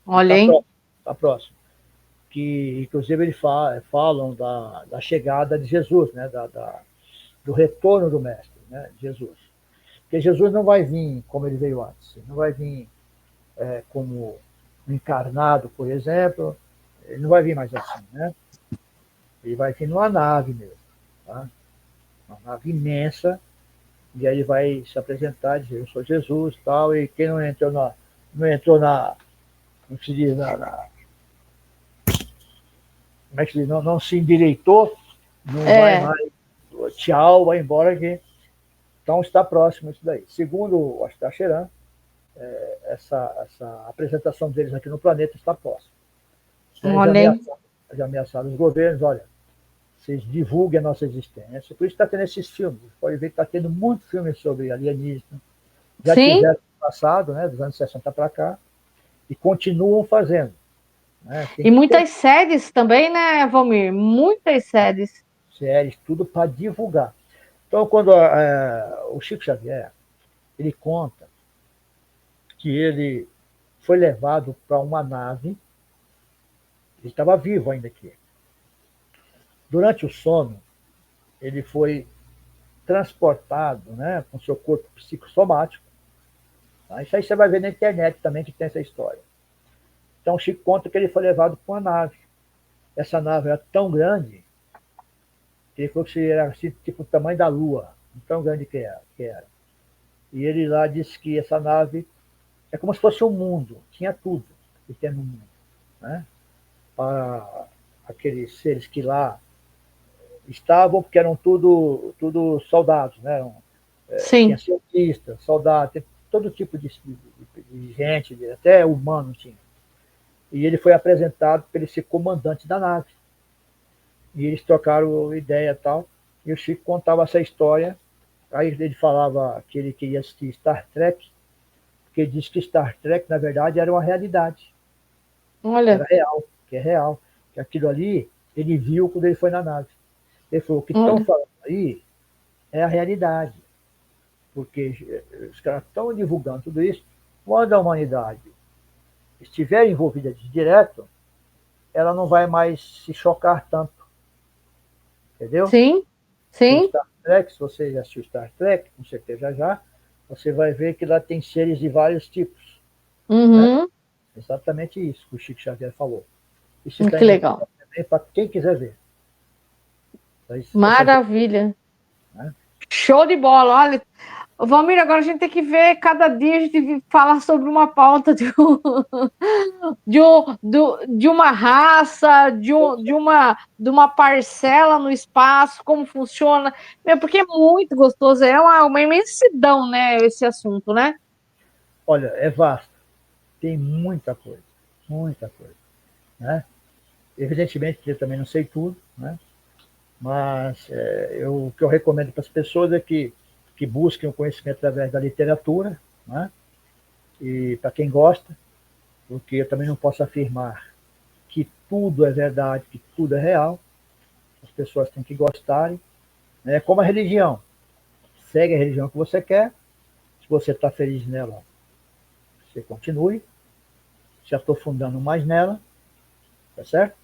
Olha, hein? Tá próximo. Que, inclusive, eles falam da chegada de Jesus, né, do retorno do Mestre, né, Jesus. Porque Jesus não vai vir como ele veio antes, não vai vir como encarnado, por exemplo, ele não vai vir mais assim, né? Ele vai vir numa nave mesmo, tá? Uma nave imensa, e aí ele vai se apresentar, dizer, eu sou Jesus, tal, e quem não entrou como se diz, como é que se diz, não se endireitou, não vai mais, tchau, vai embora aqui. Então está próximo isso daí. Segundo o Astacheran, essa apresentação deles aqui no planeta está próxima. Eles ameaçaram os governos, olha, vocês divulguem a nossa existência. Por isso está tendo esses filmes. Você pode ver que está tendo muito filme sobre alienígena. Já tiveram no passado, né, dos anos 60 para cá, e continuam fazendo. Né? E muitas séries também, né, Valmir? Muitas séries. Séries, tudo para divulgar. Então, quando o Chico Xavier, ele conta que ele foi levado para uma nave, ele estava vivo ainda aqui. Durante o sono, ele foi transportado, né, com seu corpo psicossomático. Tá? Isso aí você vai ver na internet também que tem essa história. Então, o Chico conta que ele foi levado para uma nave. Essa nave era tão grande que ele falou que era assim, tipo o tamanho da Lua, tão grande que era. E ele lá disse que essa nave é como se fosse um mundo, tinha tudo que tem no mundo, né? Para aqueles seres que lá estavam, porque eram tudo soldados, né? Tinha cientistas, soldados, todo tipo de gente, até humano tinha. E ele foi apresentado para ele ser comandante da nave. E eles trocaram ideia e tal, e o Chico contava essa história. Aí ele falava que ele queria assistir Star Trek, porque ele disse que Star Trek, na verdade, era uma realidade. Olha. Era real, que é real. Que aquilo ali, ele viu quando ele foi na nave. Ele falou, o que estão falando aí é a realidade. Porque os caras estão divulgando tudo isso. Quando a humanidade estiver envolvida de direto, ela não vai mais se chocar tanto. Entendeu? Sim. Star Trek, se você já assistiu Star Trek, com certeza já, você vai ver que lá tem seres de vários tipos. Né? Exatamente isso que o Chico Xavier falou. Isso que legal. Para quem quiser ver. Maravilha. Né? Show de bola. Olha, Valmir, agora a gente tem que ver, cada dia a gente fala sobre uma pauta de uma raça, de uma parcela no espaço, como funciona, porque é muito gostoso, é uma imensidão, né, esse assunto, né? Olha, é vasto, tem muita coisa, né? Evidentemente que eu também não sei tudo, né? Mas o que eu recomendo para as pessoas é que busquem o conhecimento através da literatura, né? E para quem gosta, porque eu também não posso afirmar que tudo é verdade, que tudo é real. As pessoas têm que gostarem. É como a religião. Segue a religião que você quer. Se você está feliz nela, você continue se aprofundando mais nela, tá certo?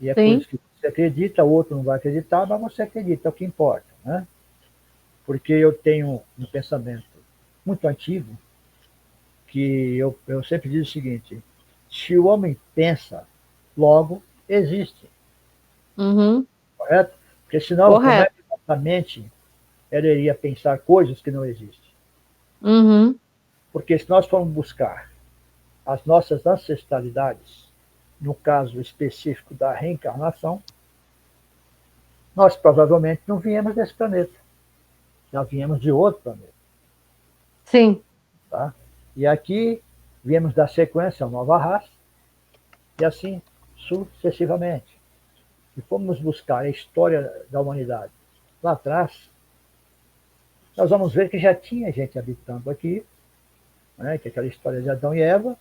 E é coisas que você acredita, o outro não vai acreditar, mas você acredita, é o que importa, né? Porque eu tenho um pensamento muito antigo que eu sempre digo o seguinte: se o homem pensa, logo existe. Uhum. Correto? Porque senão, como é Correto. que a mente ela iria pensar coisas que não existem? Uhum. Porque se nós formos buscar as nossas ancestralidades, no caso específico da reencarnação, nós provavelmente não viemos desse planeta, já viemos de outro planeta. Sim. Tá? E aqui viemos da sequência a nova raça, e assim sucessivamente. Se formos buscar a história da humanidade lá atrás, nós vamos ver que já tinha gente habitando aqui, né, que é aquela história de Adão e Eva,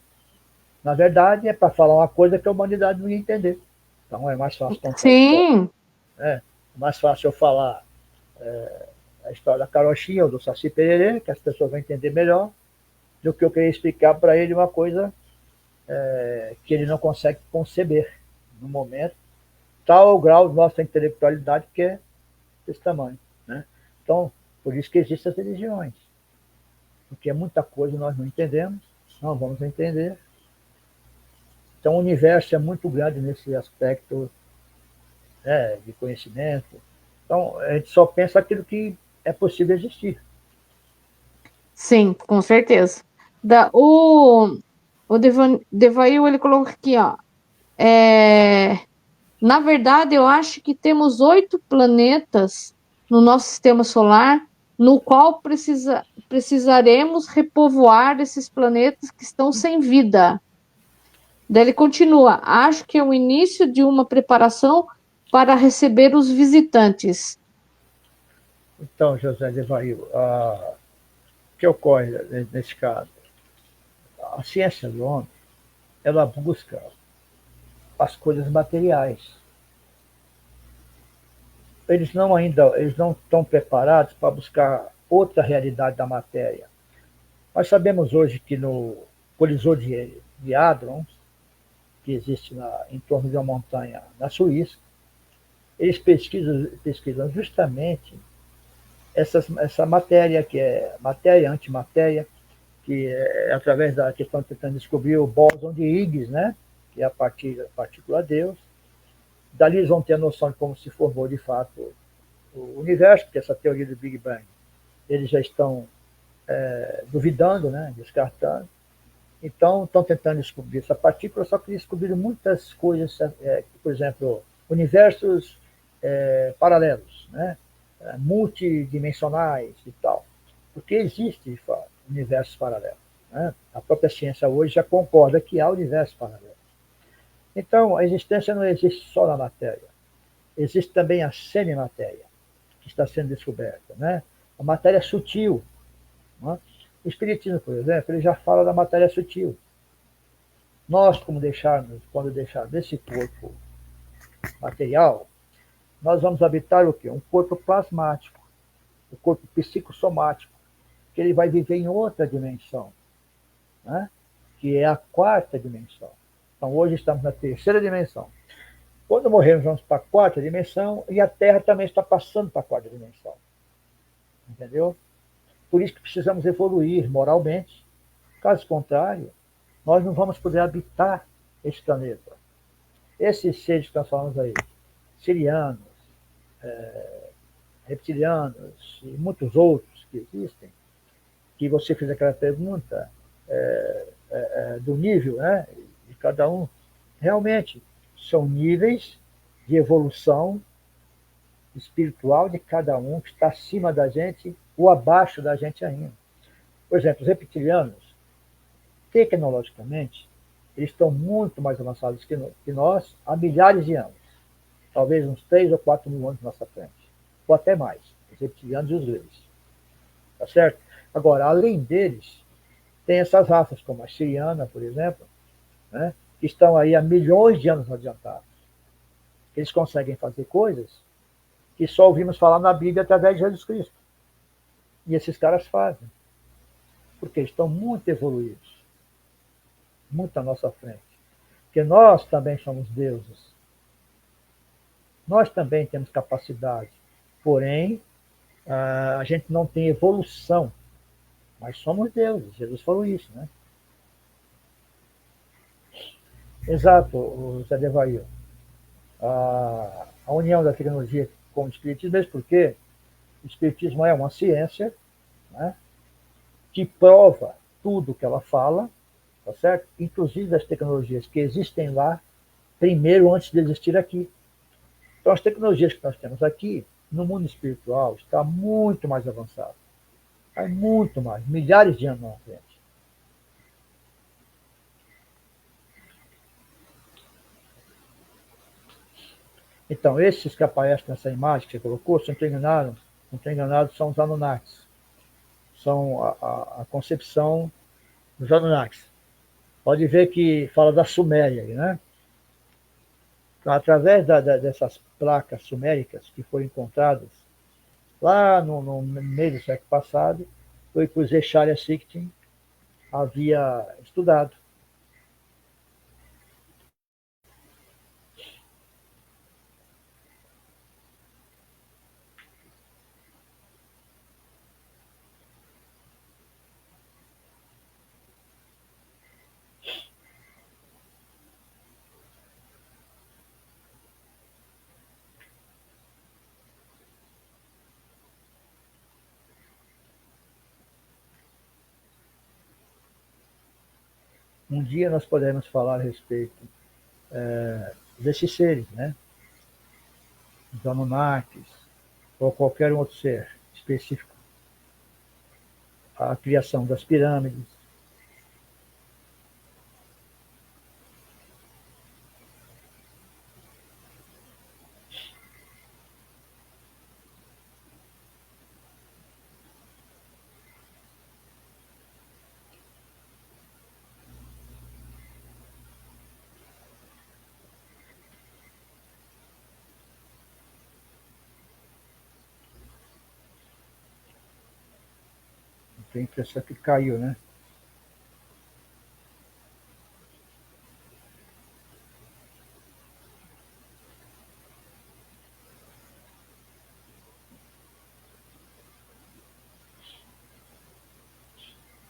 na verdade, é para falar uma coisa que a humanidade não ia entender. Então é mais fácil contar a história. Sim. Né? É mais fácil eu falar a história da carochinha ou do Saci Pererê, que as pessoas vão entender melhor, do que eu querer explicar para ele uma coisa que ele não consegue conceber no momento, tal o grau de nossa intelectualidade que é desse tamanho. Né? Então, por isso que existem as religiões. Porque muita coisa nós não entendemos, não vamos entender. Então, o universo é muito grande nesse aspecto, né, de conhecimento. Então, a gente só pensa aquilo que é possível existir. Sim, com certeza. O Devail, ele colocou aqui, ó. É, na verdade, eu acho que temos 8 planetas no nosso sistema solar, no qual precisaremos repovoar esses planetas que estão sem vida. Daí ele continua: acho que é o início de uma preparação para receber os visitantes. Então, José de Vail, o que ocorre nesse caso? A ciência do homem, ela busca as coisas materiais. Eles não estão preparados para buscar outra realidade da matéria. Nós sabemos hoje que no colisor de Hadron, que existe em torno de uma montanha na Suíça, eles pesquisam justamente essa matéria, que é matéria, antimatéria, que é através da questão tentando descobrir o bóson de Higgs, né? Que é a partícula Deus. Dali eles vão ter a noção de como se formou de fato o universo, porque essa teoria do Big Bang eles já estão duvidando, né? Descartando. Então, estão tentando descobrir essa partícula, só que descobriram muitas coisas, por exemplo, universos paralelos, né? Multidimensionais e tal. Porque existe, de fato, universos paralelos. Né? A própria ciência hoje já concorda que há universos paralelos. Então, a existência não existe só na matéria. Existe também a semimatéria, que está sendo descoberta. Né? A matéria sutil. Né? O Espiritismo, por exemplo, ele já fala da matéria sutil. Nós, quando deixarmos desse corpo material, nós vamos habitar o quê? Um corpo plasmático, o corpo psicossomático, que ele vai viver em outra dimensão, né? Que é a quarta dimensão. Então, hoje estamos na terceira dimensão. Quando morrermos, vamos para a quarta dimensão e a Terra também está passando para a quarta dimensão. Entendeu? Por isso que precisamos evoluir moralmente. Caso contrário, nós não vamos poder habitar esse planeta. Esses seres que nós falamos aí, sirianos, reptilianos e muitos outros que existem, que você fez aquela pergunta do nível, né, de cada um, realmente são níveis de evolução espiritual de cada um que está acima da gente ou abaixo da gente ainda. Por exemplo, os reptilianos, tecnologicamente, eles estão muito mais avançados que nós há milhares de anos. Talvez uns 3 ou 4 mil anos na nossa frente. Ou até mais. Os reptilianos e os gregos. Tá certo? Agora, além deles, tem essas raças, como a siriana, por exemplo, né, que estão aí há milhões de anos adiantados. Eles conseguem fazer coisas que só ouvimos falar na Bíblia através de Jesus Cristo. E esses caras fazem. Porque eles estão muito evoluídos. Muito à nossa frente. Porque nós também somos deuses. Nós também temos capacidade. Porém, a gente não tem evolução. Mas somos deuses. Jesus falou isso, né? Exato, o Zé Devair. A união da tecnologia como o Espiritismo, mesmo porque o Espiritismo é uma ciência, né, que prova tudo que ela fala, tá certo? Inclusive as tecnologias que existem lá, primeiro antes de existir aqui. Então, as tecnologias que nós temos aqui, no mundo espiritual, está muito mais avançado. Está muito mais, milhares de anos na frente. Então, esses que aparecem nessa imagem que você colocou, se não estou enganado, são os Anunnakis. São a concepção dos Anunnakis. Pode ver que fala da Suméria, né? Então, através dessas placas suméricas que foram encontradas lá no meio do século passado, foi que o Zecharia Sitchin havia estudado. Um dia nós podemos falar a respeito desses seres, né? Os Anunnakis, ou qualquer outro ser específico. A criação das pirâmides. Tem a impressão que caiu, né?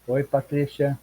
Oi, Patrícia.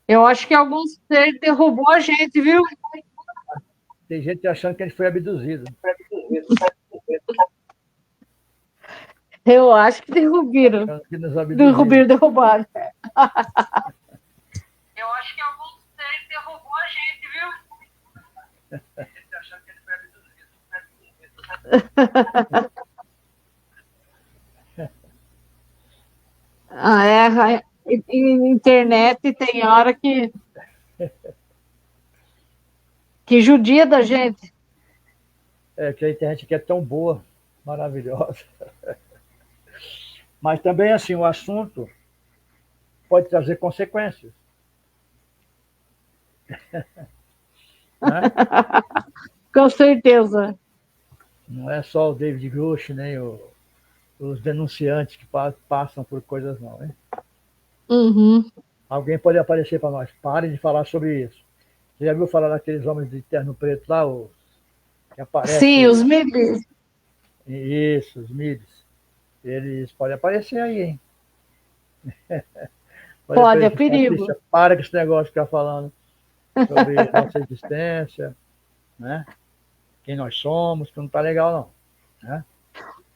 Eu acho que alguns seres derrubou a gente, viu? Tem gente achando que a gente foi abduzido. Eu acho que derrubiram. Achando que nos abduziram. Derrubaram. Eu acho que alguns seres derrubou a gente, viu? Achando que ele foi abduzido. Internet tem hora que judia da gente. É que a internet aqui é tão boa, maravilhosa. Mas também, assim, o assunto pode trazer consequências. Né? Com certeza. Não é só o David Grush, nem os denunciantes que passam por coisas não. Hein? Uhum. Alguém pode aparecer para nós. Parem de falar sobre isso. Você já viu falar daqueles homens de terno preto lá? Que aparecem? Sim, os MIBs. Isso, os MIBs. Eles podem aparecer aí, hein? Pode, é perigo. Patrícia, para com esse negócio de ficar falando sobre nossa existência, né? Quem nós somos, que não está legal, não. Né?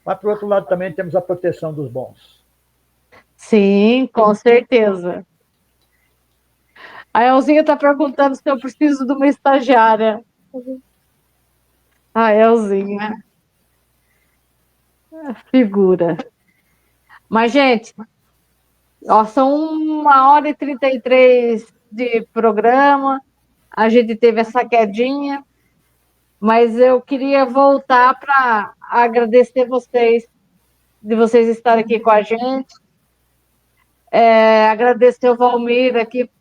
Mas, por outro lado, também temos a proteção dos bons. Sim, com certeza. A Elzinha está perguntando se eu preciso de uma estagiária. A Elzinha. Figura. Mas, gente, ó, são 1h33 de programa. A gente teve essa quedinha. Mas eu queria voltar para agradecer vocês, de vocês estarem aqui com a gente. Agradecer o Valmir aqui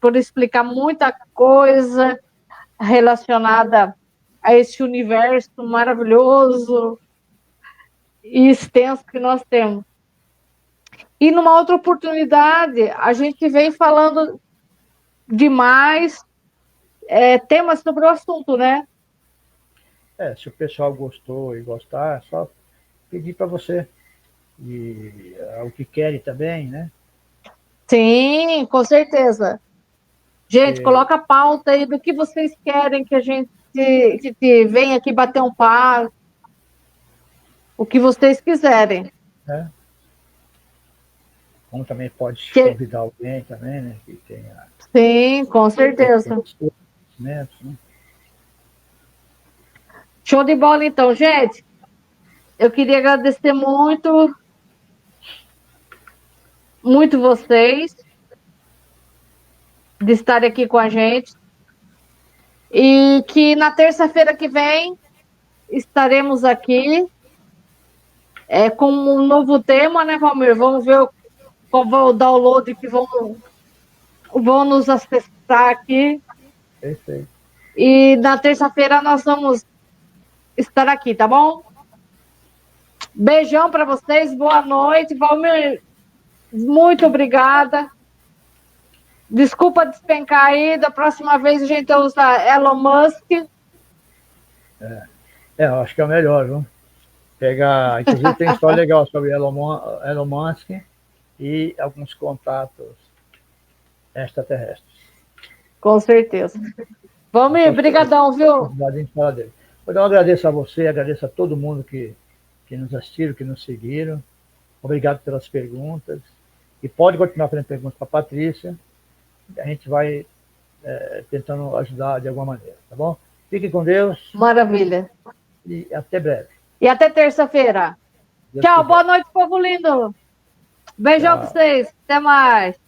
por explicar muita coisa relacionada a esse universo maravilhoso e extenso que nós temos. E numa outra oportunidade, a gente vem falando de mais temas sobre o assunto, né? Se o pessoal gostou e gostar, é só pedir para você. E o que querem também, né? Sim, com certeza. Gente, coloca a pauta aí do que vocês querem que a gente venha aqui bater um papo. O que vocês quiserem. Como também pode convidar alguém também, né? Que tenha... Sim, com certeza. Né? Show de bola, então, gente. Eu queria agradecer muito vocês de estarem aqui com a gente. E que na terça-feira que vem estaremos aqui com um novo tema, né, Valmir? Vamos ver qual vai o download que vão nos acessar aqui. Perfeito. E na terça-feira nós vamos estar aqui, tá bom? Beijão para vocês, boa noite. Valmir, muito obrigada. Desculpa despencar aí, da próxima vez a gente usa Elon Musk. Eu acho que é o melhor, viu? Pegar, inclusive tem história legal sobre Elon Musk e alguns contatos extraterrestres. Com certeza. Valmir, brigadão, viu? Eu agradeço a você, agradeço a todo mundo que nos assistiram, que nos seguiram. Obrigado pelas perguntas. E pode continuar fazendo perguntas para a Patrícia. A gente vai tentando ajudar de alguma maneira, tá bom? Fique com Deus. Maravilha. E até breve. E até terça-feira. Tchau, boa noite, povo lindo. Beijão para vocês. Até mais.